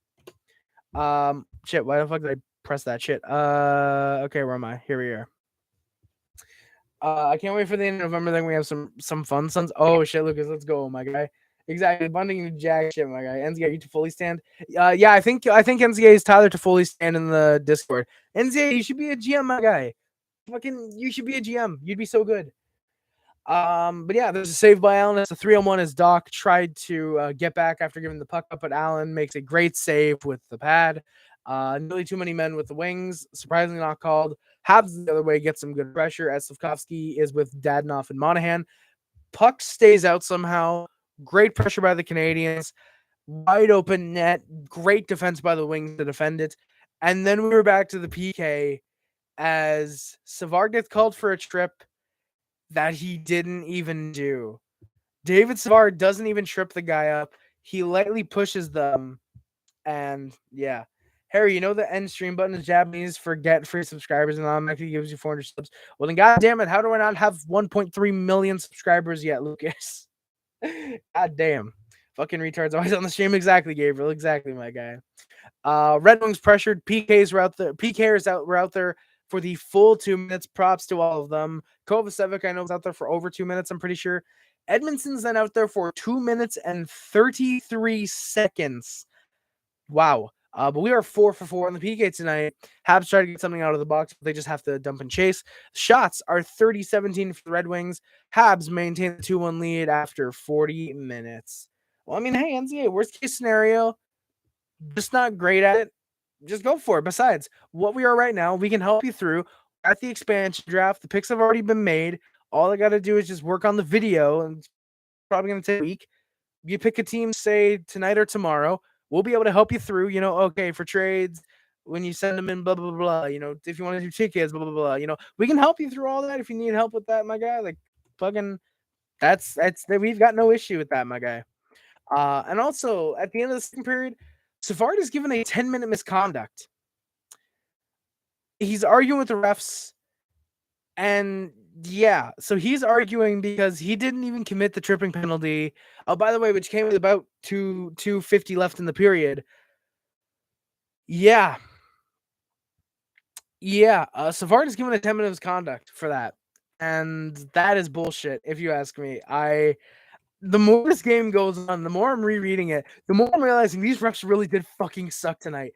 Shit, why the fuck did I press that shit? Okay, where am I? Here we are. I can't wait for the end of November. Then we have some fun sons. Oh shit, Lucas, let's go, my guy. Exactly, Bunting and Jack shit, my guy. NZA, you to fully stand. Yeah, I think NZA is Tyler to fully stand in the Discord. NZA, you should be a GM, my guy. Fucking, you should be a GM. You'd be so good. But yeah, there's a save by Allen. It's a 3-on-1 as Doc tried to get back after giving the puck up, but Allen makes a great save with the pad. Nearly too many men with the Wings. Surprisingly not called. Habs the other way get some good pressure as Slafkovsky is with Dadonov and Monahan. Puck stays out somehow. Great pressure by the Canadiens. Wide open net. Great defense by the Wings to defend it. And then we were back to the PK as Savard gets called for a trip that he didn't even do. David Savard doesn't even trip the guy up. He lightly pushes them. And yeah. Harry, you know the end stream button is Japanese for get free subscribers and automatically gives you 400 subs. Well, then, God damn it, how do I not have 1.3 million subscribers yet, Lucas? God damn. Fucking retards always on the stream. Exactly, Gabriel. Exactly, my guy. Red Wings pressured. PKs were out there. PKers were out there for the full 2 minutes. Props to all of them. Kovacevic, I know, was out there for over 2 minutes, I'm pretty sure. Edmondson's then out there for 2 minutes and 33 seconds. Wow. But we are 4 for 4 on the PK tonight. Habs try to get something out of the box, but they just have to dump and chase. Shots are 30-17 for the Red Wings. Habs maintain the 2-1 lead after 40 minutes. Well, I mean, hey, NCAA, worst case scenario, just not great at it. Just go for it. Besides, what we are right now, we can help you through. At the expansion draft, the picks have already been made. All I got to do is just work on the video, and it's probably going to take a week. You pick a team, say, tonight or tomorrow. We'll be able to help you through, okay, for trades, when you send them in, blah, blah, blah, if you want to do tickets, blah, blah, blah, we can help you through all that if you need help with that, my guy. Like, fucking, we've got no issue with that, my guy. And also, at the end of the second period, Savard is given a 10-minute misconduct. He's arguing with the refs, and yeah, so he's arguing because he didn't even commit the tripping penalty. Oh, by the way, which came with about 2:50 left in the period. Yeah. Savard is given a 10-minute misconduct for that, and that is bullshit, if you ask me. The more this game goes on, the more I'm rereading it, the more I'm realizing these refs really did fucking suck tonight.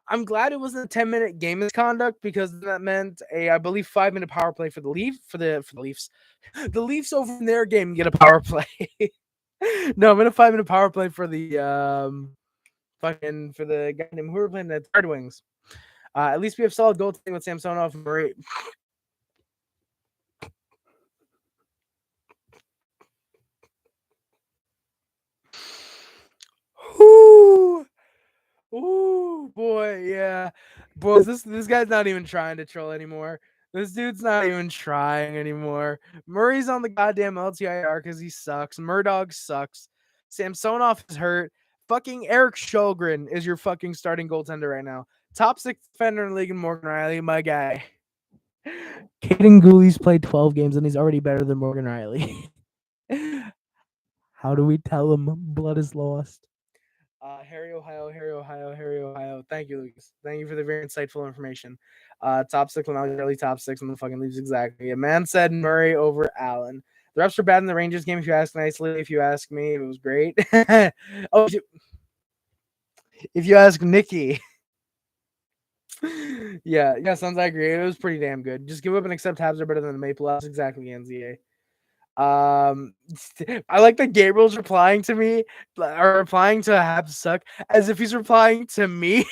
I'm glad it wasn't a 10-minute game misconduct because that meant I believe 5-minute power play for the Leafs. The Leafs over in their game get a power play. No, I'm in a 5-minute power play for the for the guy named who were playing the Red Wings. At least we have solid goaltending with Samsonov and Murray. Ooh, boy, yeah, boys. This guy's not even trying to troll anymore. This dude's not even trying anymore. Murray's on the goddamn LTIR because he sucks. Murdog sucks. Samsonov is hurt. Fucking Eric Sholgren is your fucking starting goaltender right now. Top 6 defender in the league in Morgan Riley, my guy. Caden Gooley's played 12 games and he's already better than Morgan Riley. How do we tell him blood is lost? Harry, Ohio. Thank you, Lucas. Thank you for the very insightful information. Top 6 when I was early top 6 in the fucking leaves exactly. A man said Murray over Allen. The refs were bad in the Rangers game. If you ask nicely, if you ask me, it was great. Oh, if you ask Nikki. yeah, sounds like great. It was pretty damn good. Just give up and accept Habs are better than the Maple Leafs. Exactly, NZA. I like that Gabriel's replying to me or replying to Habs suck as if he's replying to me.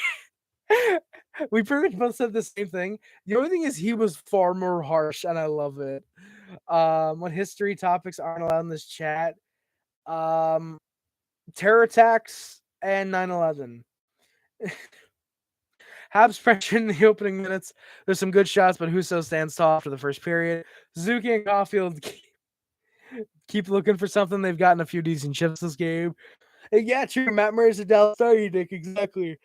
We pretty much both said the same thing. The only thing is he was far more harsh, and I love it. What history topics aren't allowed in this chat? Terror attacks and 9/11. Habs pressure in the opening minutes. There's some good shots, but Husso stands tall after the first period. Suzuki and Caufield keep looking for something. They've gotten a few decent chips this game. And yeah, true. Matt Murray's a Dallas Star, you dick. Exactly.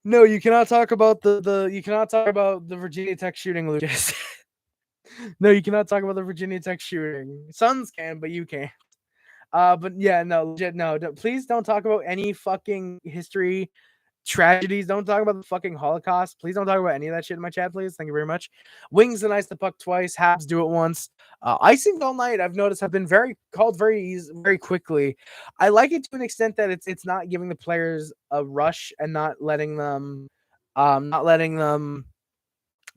No, you cannot talk about the Virginia Tech shooting, Lucas. No, you cannot talk about the Virginia Tech shooting. Suns can, but you can't. But yeah, no, legit, no. Please don't talk about any fucking history tragedies. Don't talk about the fucking Holocaust. Please don't talk about any of that shit in my chat, please. Thank you very much. Wings and ice the puck twice. Habs do it once. Icings all night, I've noticed, have been very quickly. I like it to an extent that it's not giving the players a rush and not letting them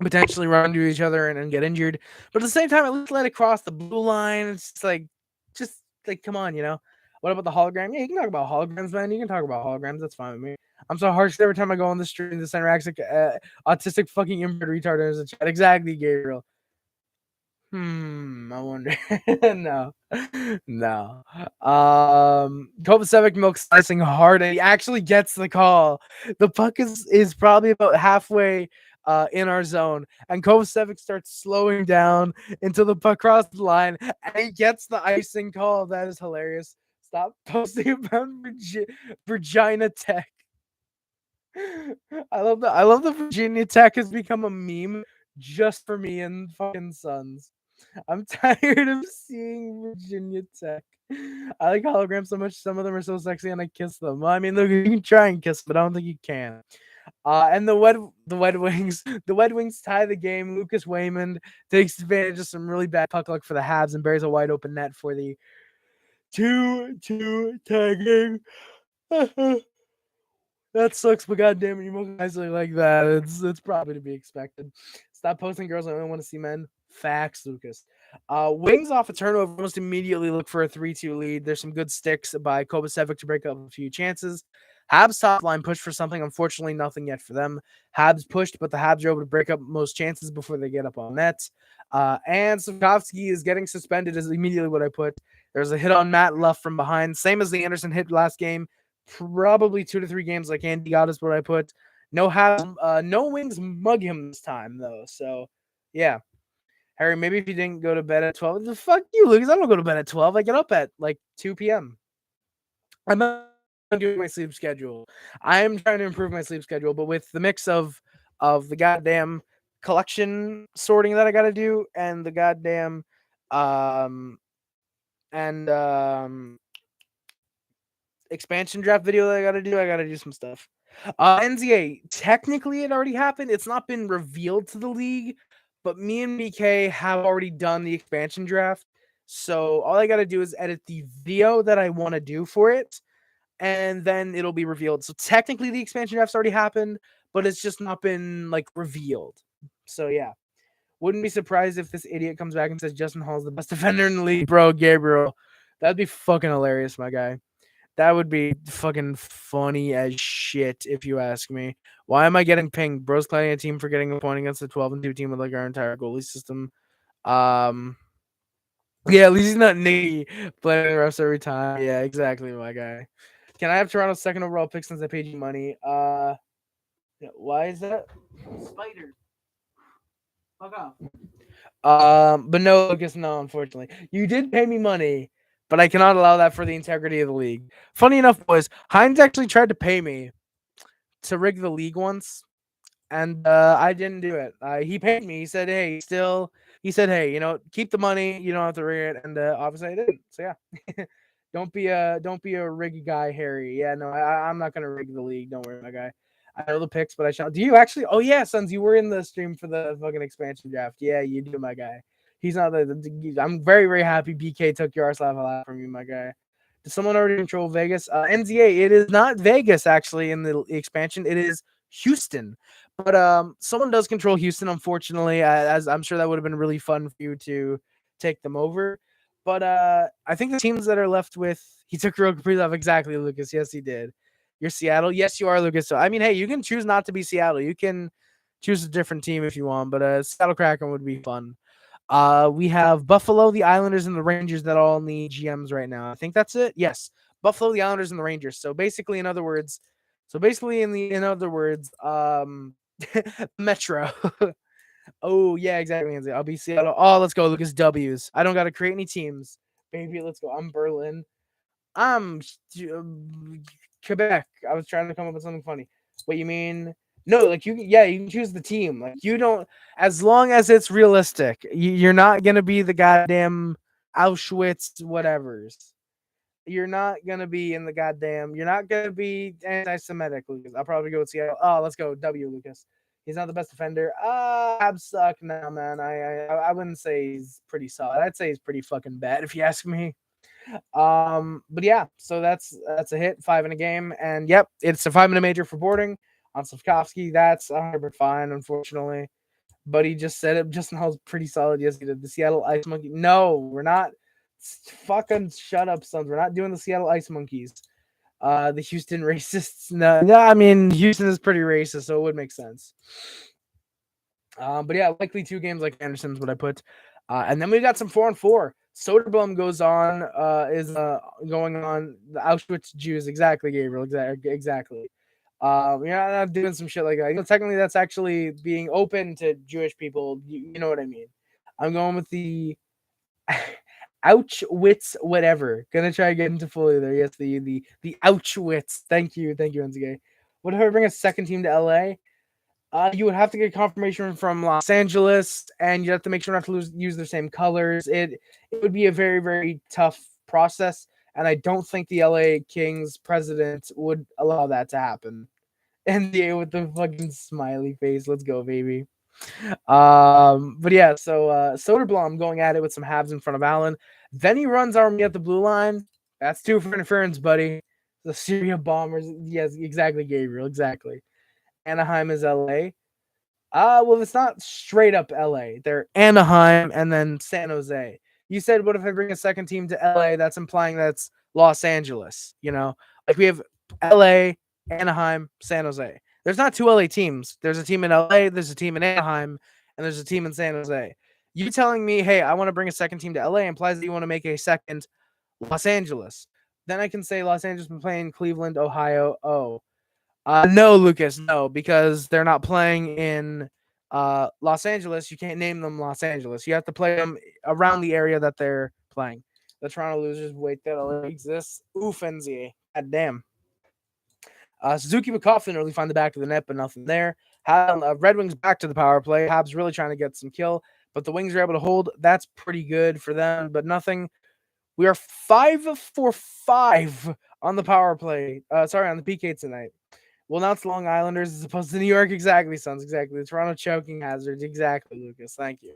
potentially run into each other and get injured. But at the same time, at least let it cross the blue line. It's just like, come on, you know. What about the hologram? Yeah, you can talk about holograms, man. You can talk about holograms. That's fine with me. I'm so harsh every time I go on the street. The center autistic fucking inbred retard is a chat. Exactly, Gabriel. I wonder. no. Kovacevic milk slicing hard, and he actually gets the call. The puck is probably about halfway in our zone, and Kovacevic starts slowing down until the puck crosses the line, and he gets the icing call. That is hilarious. Stop posting about Virginia Tech. I love that Virginia Tech has become a meme just for me and fucking Suns. I'm tired of seeing Virginia Tech. I like holograms so much. Some of them are so sexy, and I kiss them. Well, I mean, look, you can try and kiss, but I don't think you can. And the Red Wings tie the game. Lucas Raymond takes advantage of some really bad puck luck for the Habs and buries a wide open net for the 2-2 tie game. That sucks, but goddamn it, you guys like that. It's probably to be expected. Stop posting girls. I only want to see men. Facts, Lucas. Wings off a turnover almost immediately look for a 3-2 lead. There's some good sticks by Kovacevic to break up a few chances. Habs top line pushed for something. Unfortunately, nothing yet for them. Habs pushed, but the Habs are able to break up most chances before they get up on net. And Slafkovsky is getting suspended is immediately what I put. There's a hit on Matt Luff from behind. Same as the Anderson hit last game. Probably 2 to 3 games like Andy got is what I put. No Wings mug him this time, though. So, yeah. Harry, maybe if you didn't go to bed at 12, the fuck you, Lucas. I don't go to bed at 12. I get up at like 2 p.m. I'm not doing my sleep schedule. I am trying to improve my sleep schedule, but with the mix of the goddamn collection sorting that I got to do and the goddamn expansion draft video that I got to do some stuff. NZA, technically it already happened. It's not been revealed to the league, but me and BK have already done the expansion draft. So all I got to do is edit the video that I want to do for it, and then it'll be revealed. So technically the expansion draft's already happened, but it's just not been like revealed. So yeah. Wouldn't be surprised if this idiot comes back and says Justin Hall's the best defender in the league, bro, Gabriel. That'd be fucking hilarious, my guy. That would be fucking funny as shit if you ask me. Why am I getting pinged? Bro's claiming a team for getting a point against the 12-2 team with like our entire goalie system. Um, yeah, at least he's not Nicky playing the refs every time. Yeah, exactly, my guy. Can I have Toronto's second overall pick since I paid you money? Yeah, why is that? Spider. Fuck off. But no, Lucas, no, unfortunately. You did pay me money, but I cannot allow that for the integrity of the league. Funny enough, boys, Hines actually tried to pay me to rig the league once, and I didn't do it. He paid me. He said, "Hey, he said, hey, keep the money. You don't have to rig it." And obviously, I didn't. So yeah, don't be a riggy guy, Harry. Yeah, no, I'm not gonna rig the league. Don't worry, my guy. I know the picks, but I shall. Do you actually? Oh yeah, Sons, you were in the stream for the fucking expansion draft. Yeah, you do, my guy. He's not I'm very, very happy BK took Juraj Slafkovsky from you, my guy. Does someone already control Vegas? NZA, it is not Vegas actually in the expansion. It is Houston. But someone does control Houston, unfortunately, as I'm sure that would have been really fun for you to take them over. But I think the teams that are left with he took Kirill Kaprizov exactly, Lucas. Yes, he did. You're Seattle. Yes, you are, Lucas. So I mean, hey, you can choose not to be Seattle. You can choose a different team if you want, but Seattle Kraken would be fun. We have Buffalo, the Islanders, and the Rangers that all need GMs right now. I think that's it. Yes, Buffalo, the Islanders, and the Rangers. In other words, Metro. Oh yeah, exactly. I'll be Seattle. Oh, let's go, Lucas. W's. I don't got to create any teams, baby. Let's go. I'm Berlin. I'm Quebec. I was trying to come up with something funny. What you mean? No, like you can choose the team. Like you don't, as long as it's realistic. You're not gonna be the goddamn Auschwitz whatever's. You're not gonna be in the goddamn. You're not gonna be anti-Semitic, Lucas. I'll probably go with Seattle. Oh, let's go W, Lucas. He's not the best defender. Habs suck now, man. I wouldn't say he's pretty solid. I'd say he's pretty fucking bad if you ask me. But yeah, so that's a hit, 5 in a game, and yep, it's a 5-minute major for boarding on Slafkovsky. That's 100% fine, unfortunately. But he just said it just now was pretty solid. Yes, he did. The Seattle Ice Monkey. No, we're not. Fucking shut up, Sons. We're not doing the Seattle Ice Monkeys. The Houston racists. No, I mean Houston is pretty racist, so it would make sense. But yeah, likely 2 games like Anderson's what I put. And then we got some 4-on-4. Soderblom goes on, is going on the Auschwitz Jews. Exactly, Gabriel. Exactly. You're not doing some shit like that. Technically, that's actually being open to Jewish people. You know what I mean? I'm going with the Auschwitz whatever. Gonna try to get into fully there. Yes, the Auschwitz. Thank you, NZK. What if I bring a second team to LA? You would have to get confirmation from Los Angeles, and you have to make sure not to use the same colors. It would be a very, very tough process, and I don't think the LA Kings president would allow that to happen. NBA with the fucking smiley face. Let's go, baby. But yeah, so Soderblom going at it with some Habs in front of Allen. Then he runs Army at the blue line. That's 2 for interference, buddy. The Syria Bombers. Yes, exactly, Gabriel. Exactly. Anaheim is LA. Well, it's not straight up LA. They're Anaheim and then San Jose. You said, what if I bring a second team to LA? That's implying that's Los Angeles. Like we have LA, Anaheim, San Jose. There's not 2 LA teams. There's a team in LA, there's a team in Anaheim, and there's a team in San Jose. You telling me, hey, I want to bring a second team to LA implies that you want to make a second Los Angeles. Then I can say Los Angeles been playing Cleveland, Ohio. Oh. No, Lucas, no, because they're not playing in Los Angeles. You can't name them Los Angeles. You have to play them around the area that they're playing. The Toronto Losers, wait, that only exists. Oof, NZA. God damn. Suzuki with Caufield really find the back of the net, but nothing there. Red Wings back to the power play. Habs really trying to get some kill, but the Wings are able to hold. That's pretty good for them, but nothing. We are 5 for 5 on the power play. On the PK tonight. Well, now it's Long Islanders as opposed to New York. Exactly, Sons. Exactly. The Toronto choking hazards. Exactly, Lucas. Thank you.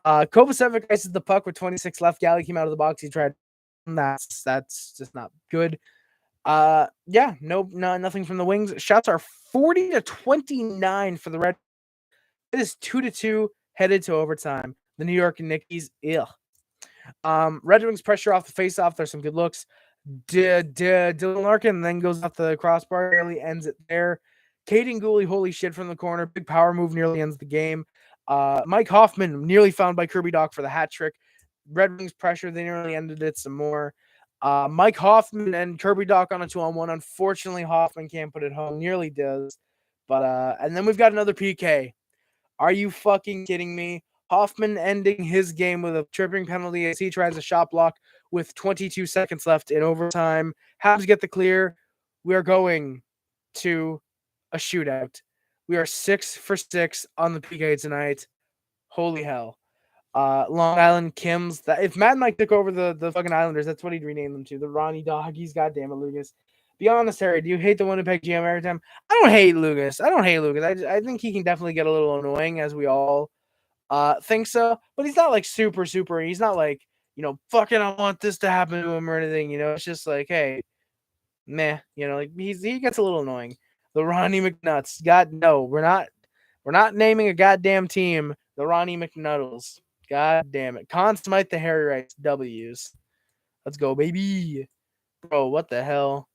Kovacevic ices the puck with 26 left. Galley came out of the box. He tried. That's just not good. Yeah, nothing from the Wings. Shots are 40-29 for the Red. It is 2-2 headed to overtime. The New York Knickies, Red Wings pressure off the face-off. There's some good looks. Dylan Larkin then goes off the crossbar, nearly ends it there. Caden Gooley, holy shit, from the corner. Big power move, nearly ends the game. Mike Hoffman nearly found by Kirby Dach for the hat trick. Red Wings pressure, they nearly ended it some more. Mike Hoffman and Kirby Dach on a 2-on-1. Unfortunately, Hoffman can't put it home. Nearly does. But and then we've got another PK. Are you fucking kidding me? Hoffman ending his game with a tripping penalty as he tries a shot block with 22 seconds left in overtime. Habs get the clear. We are going to a shootout. We are 6 for 6 on the PK tonight. Holy hell. Long Island Kims. That if Mad Mike took over the fucking Islanders, that's what he'd rename them to. The Ronnie Doggies. God damn it, Lucas. Be honest, Harry. Do you hate the Winnipeg GM every time? I don't hate Lucas. I think he can definitely get a little annoying, as we all think so. But he's not like super. He's not like, fucking I want this to happen to him or anything. It's just like, hey, meh. Like he gets a little annoying. The Ronnie McNuts. God no, we're not naming a goddamn team the Ronnie McNuddles. God damn it. Conn Smythe the Harry Rice W's. Let's go, baby. Bro, what the hell?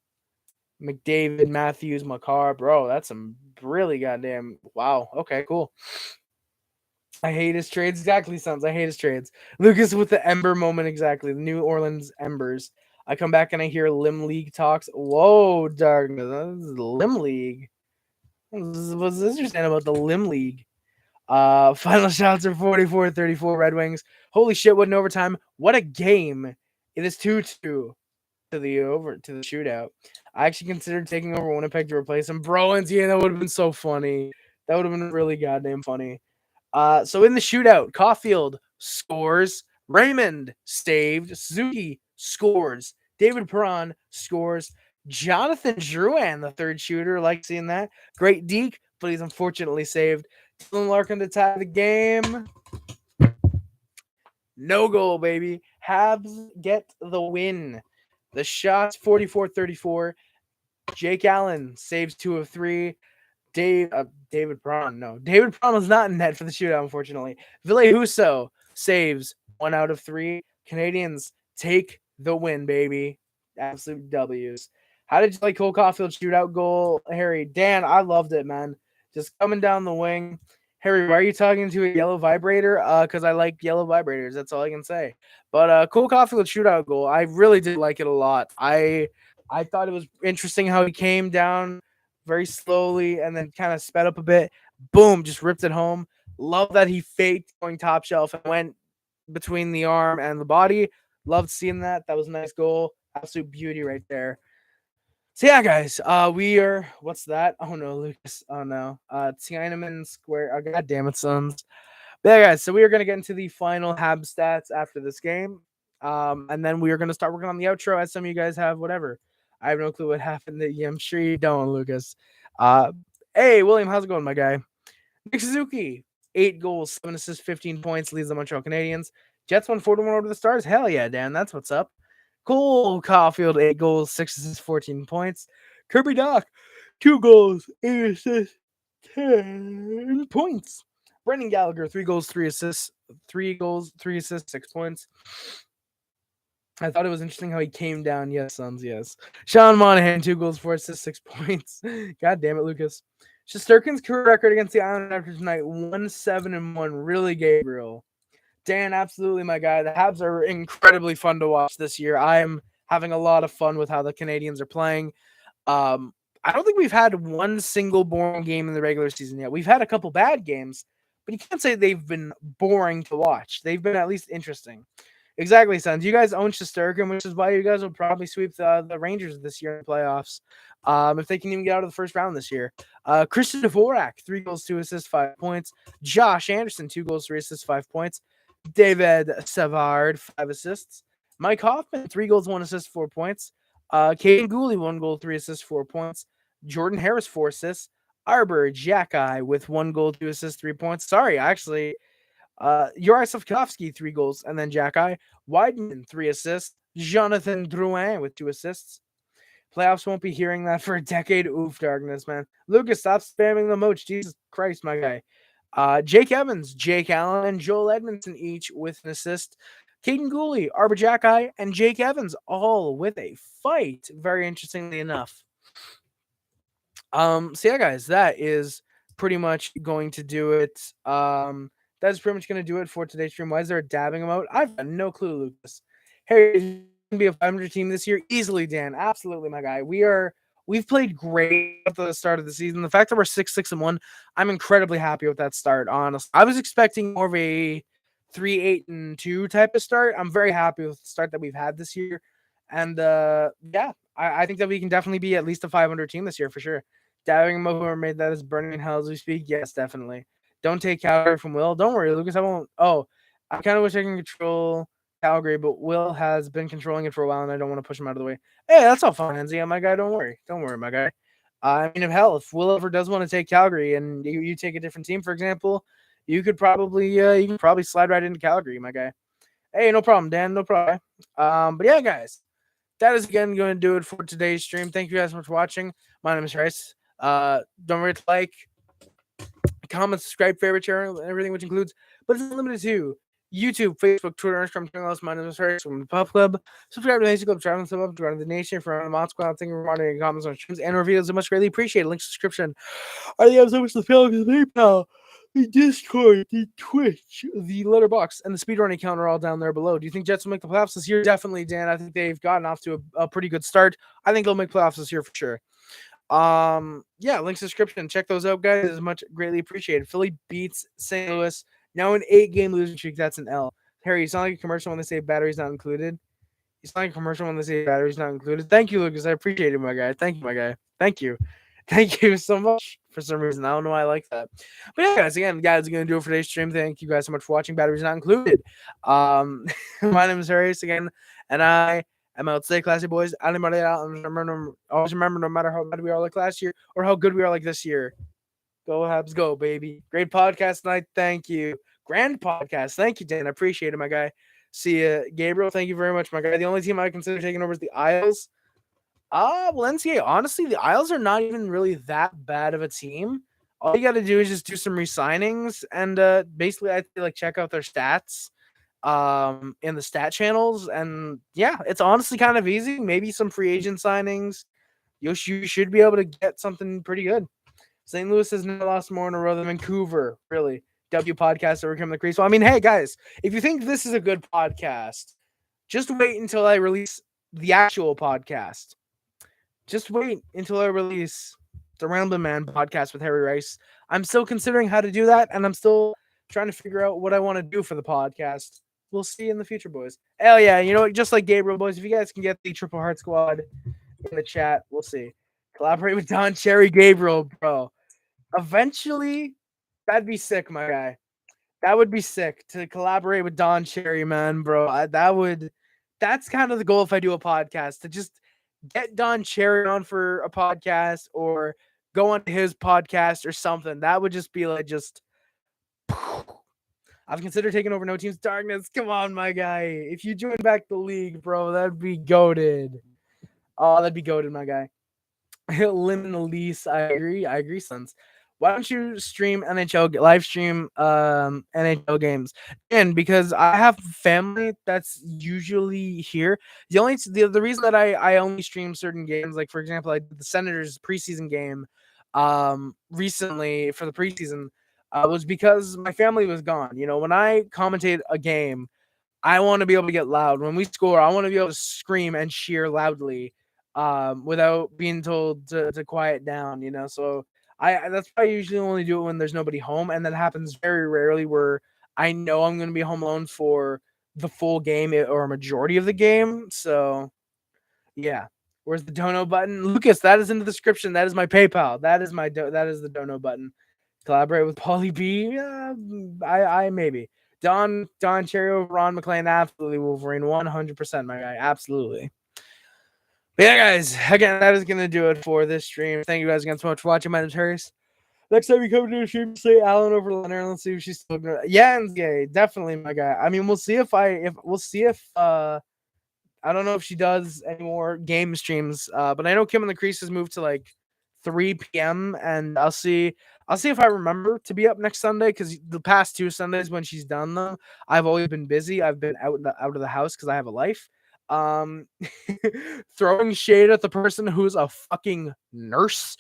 McDavid, Matthews, Makar. Bro, that's some really goddamn... Wow. Okay, cool. I hate his trades. Exactly, Sons. I hate his trades. Lucas with the Ember moment, exactly. The New Orleans Embers. I come back and I hear Lim League talks. Whoa, darkness. This is the Lim League. What's interesting about the Lim League? Final shots are 44-34 Red Wings. Holy shit, what an overtime. What a game. It is 2-2 to the shootout. I actually considered taking over Winnipeg to replace him. Bruins, yeah, that would have been so funny. That would have been really goddamn funny. So in the shootout, Caufield scores. Raymond saved. Suzuki scores. David Perron scores. Jonathan Drouin, the third shooter, like seeing that. Great deke, but he's unfortunately saved. Dylan Larkin to tie the game. No goal, baby. Habs get the win. The shots 44-34. Jake Allen saves 2 of 3. David Perron. No, David Perron was not in net for the shootout, unfortunately. Ville Husso saves 1 out of 3. Canadiens take the win, baby. Absolute W's. How did you like Cole Caufield's shootout goal, Harry? Dan, I loved it, man. Just coming down the wing. Harry, why are you talking to a yellow vibrator? Because I like yellow vibrators. That's all I can say. But Cole Caufield's shootout goal, I really did like it a lot. I thought it was interesting how he came down very slowly and then kind of sped up a bit. Boom, just ripped it home. Love that he faked going top shelf and went between the arm and the body. Loved seeing that. That was a nice goal. Absolute beauty right there. So yeah, guys, we are, what's that? Oh no, Lucas. Oh no. Tiananmen Square. Oh, God damn it, Sons. But yeah, guys, so we are going to get into the final Habs stats after this game. And then we are going to start working on the outro, as some of you guys have whatever. I have no clue what happened. I'm sure you don't, Lucas. Hey, William, how's it going, my guy? Nick Suzuki, 8 goals, 7 assists, 15 points, leads the Montreal Canadiens. Jets won 4-1 over the Stars. Hell yeah, Dan, that's what's up. Cole Caufield, 8 goals, 6 assists, 14 points. Kirby Dach, 2 goals, 8 assists, 10 points. Brendan Gallagher, 3 goals, 3 assists, 3 goals, 3 assists, 6 points. I thought it was interesting how he came down. Yes, Sons, yes. Sean Monahan, 2 goals, 4 assists, 6 points. God damn it, Lucas. Shesterkin's career record against the Islanders after tonight, 1-7-1. Really, Gabriel. Dan, absolutely, my guy. The Habs are incredibly fun to watch this year. I am having a lot of fun with how the Canadiens are playing. I don't think we've had one single boring game in the regular season yet. We've had a couple bad games, but you can't say they've been boring to watch. They've been at least interesting. Exactly, Sons. You guys own Shesterkin, which is why you guys will probably sweep the Rangers this year in the playoffs. If they can even get out of the first round this year. Christian Dvorak, 3 goals, 2 assists, 5 points. Josh Anderson, 2 goals, 3 assists, 5 points. David Savard, 5 assists. Mike Hoffman, 3 goals, 1 assist, 4 points. Caden Gooley, 1 goal, 3 assists, 4 points. Jordan Harris, 4 assists. Arbor Jacki with 1 goal, 2 assists, 3 points. Sorry, actually, Juraj Slafkovsky, 3 goals, and then Jacki. Weidman, 3 assists. Jonathan Drouin with 2 assists. Playoffs won't be hearing that for a decade. Oof, darkness, man. Lucas, stop spamming the moach. Jesus Christ, my guy. Jake Evans, Jake Allen, and Joel Edmondson each with an assist. Caden Gooley, Arbor Jacki, and Jake Evans, all with a fight. Very interestingly enough. So yeah, guys, that is pretty much going to do it. That's pretty much going to do it for today's stream. Why is there a dabbing emote? I've got no clue, Lucas. Hey, is going to be a 500 team this year? Easily, Dan. Absolutely, my guy. We've played great at the start of the season. The fact that we're 6-6-1, I'm incredibly happy with that start. Honestly, I was expecting more of a 3-8-2 type of start. I'm very happy with the start that we've had this year, and yeah, I think that we can definitely be at least a 500 team this year for sure. Dabbing him over made that is burning in hell as we speak. Yes, definitely. Don't take Calgary from Will. Don't worry, Lucas. I won't. Oh, I kind of wish I can control Calgary, but Will has been controlling it for a while, and I don't want to push him out of the way. Hey, that's all fine, Enzi. My guy, don't worry. Don't worry, my guy. I mean, if Will ever does want to take Calgary and you take a different team, for example, you could probably slide right into Calgary, my guy. Hey, no problem, Dan. No problem. But yeah, guys, that is again going to do it for today's stream. Thank you guys so much for watching. My name is Rice. Don't forget to like, comment, subscribe, favorite, share, and everything, which includes, but it's limited to YouTube, Facebook, Twitter, Instagram, channels. My name is Rice from the Pub Club. Subscribe to the Nation Club, traveling sub up, join the nation for the Mod Squad. Thank you for monitoring comments on streams and our videos. I much greatly appreciate it. Links description. Are the episodes to fail the PayPal, the Discord, the Twitch, the Letterbox, and the speedrun account are all down there below. Do you think Jets will make the playoffs this year? Definitely, Dan. I think they've gotten off to a pretty good start. I think they'll make playoffs this year for sure. Yeah, links description. Check those out, guys. It's much greatly appreciated. Philly beats St. Louis. Now an 8-game losing streak. That's an L. Harry, you sound like a commercial when they say batteries not included. You sound like a commercial when they say batteries not included. Thank you, Lucas. I appreciate it, my guy. Thank you, my guy. Thank you. Thank you so much for some reason. I don't know why I like that. But yeah, guys, again, guys, are going to do it for today's stream. Thank you guys so much for watching. Batteries not included. My name is Harry again, and I am out. Stay classy, boys. Always remember, no matter how bad we are like last year or how good we are like this year. Go Habs, go, baby. Great podcast tonight. Thank you. Grand podcast. Thank you, Dan. I appreciate it, my guy. See you, Gabriel. Thank you very much, my guy. The only team I consider taking over is the Isles. Well, NCAA, honestly, the Isles are not even really that bad of a team. All you got to do is just do some re-signings and basically, I feel like check out their stats in the stat channels. And yeah, it's honestly kind of easy. Maybe some free agent signings. You should be able to get something pretty good. St. Louis has never lost more in a row than Vancouver. Really. W podcast overcome the crease. Well, I mean, hey, guys, if you think this is a good podcast, just wait until I release the actual podcast. Just wait until I release the Rambling Man podcast with Harry Rice. I'm still considering how to do that, and I'm still trying to figure out what I want to do for the podcast. We'll see in the future, boys. Hell yeah, you know what? Just like Gabriel, boys, if you guys can get the Triple Heart Squad in the chat, we'll see. Collaborate with Don Cherry Gabriel, bro. Eventually, that'd be sick, my guy. That would be sick to collaborate with Don Cherry, man, bro. That's kind of the goal if I do a podcast, to just get Don Cherry on for a podcast or go on his podcast or something. That would just be like I've considered taking over No Team's Darkness. Come on, my guy. If you join back the league, bro, that'd be goated. Oh, that'd be goated, my guy. Limit the lease. I agree, Sons. Why don't you stream live stream NHL games? And because I have family that's usually here. The reason that I only stream certain games, like for example, I did the Senators preseason game recently for the preseason, was because my family was gone. You know, when I commentate a game, I want to be able to get loud. When we score, I want to be able to scream and cheer loudly without being told to quiet down, you know. So that's why I usually only do it when there's nobody home, and that happens very rarely where I know I'm going to be home alone for the full game or a majority of the game. So yeah. Where's the dono button? Lucas, that is in the description. That is my PayPal. That is the dono button. Collaborate with Paulie B. I maybe. Don Cherry, Ron McClain, absolutely Wolverine, 100%, my guy, absolutely. But yeah, guys, again, that is going to do it for this stream. Thank you guys again so much for watching. My name's Harris. Next time you come to the stream, say Alan over Leonard. Let's see if she's still going to. Yeah, and gay, definitely, my guy. I mean, we'll see if I don't know if she does any more game streams, but I know Kim in the Crease has moved to like 3 p.m. and I'll see I'll see if I remember to be up next Sunday, because the past 2 Sundays when she's done them, I've always been busy. I've been out of the house because I have a life. Um, throwing shade at the person who's a fucking nurse.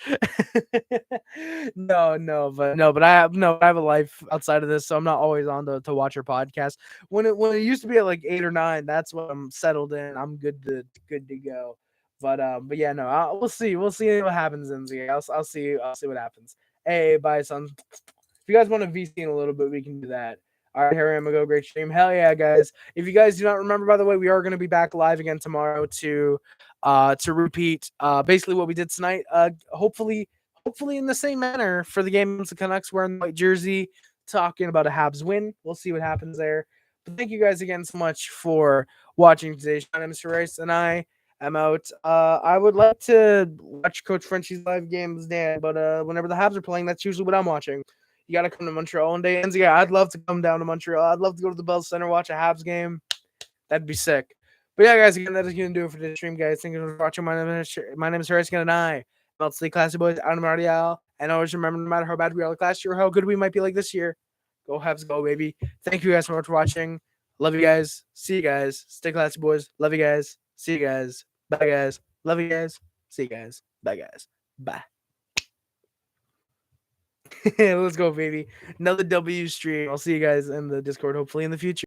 But I have a life outside of this, so I'm not always on to watch her podcast. When it used to be at like 8 or 9, that's when I'm settled in. I'm good to go. But yeah, no, we'll see. We'll see what happens, NZ. I'll see what happens. Hey, bye, son. If you guys want to VC in a little bit, we can do that. All right, here I am. Go, great stream. Hell yeah, guys. If you guys do not remember, by the way, we are going to be back live again tomorrow to repeat basically what we did tonight. Hopefully in the same manner for the game against the Canucks, wearing the white jersey, talking about a Habs win. We'll see what happens there. But thank you guys again so much for watching today. My name is Race, and I am out. I would like to watch Coach Frenchie's live games, Dan, but whenever the Habs are playing, that's usually what I'm watching. You got to come to Montreal one day. And yeah, I'd love to come down to Montreal. I'd love to go to the Bell Center, watch a Habs game. That'd be sick. But yeah, guys, again, that is going to do it for this stream, guys. Thank you for watching. My name is Harrison, and I am out to the Classy Boys out of Montreal. And always remember, no matter how bad we are last year or how good we might be like this year, go Habs, go, baby. Thank you guys so much for watching. Love you guys. See you guys. Stay classy, boys. Love you guys. See you guys. Bye, guys. Love you guys. See you guys. Bye, guys. Bye. Let's go, baby. Another W stream. I'll see you guys in the Discord, hopefully in the future.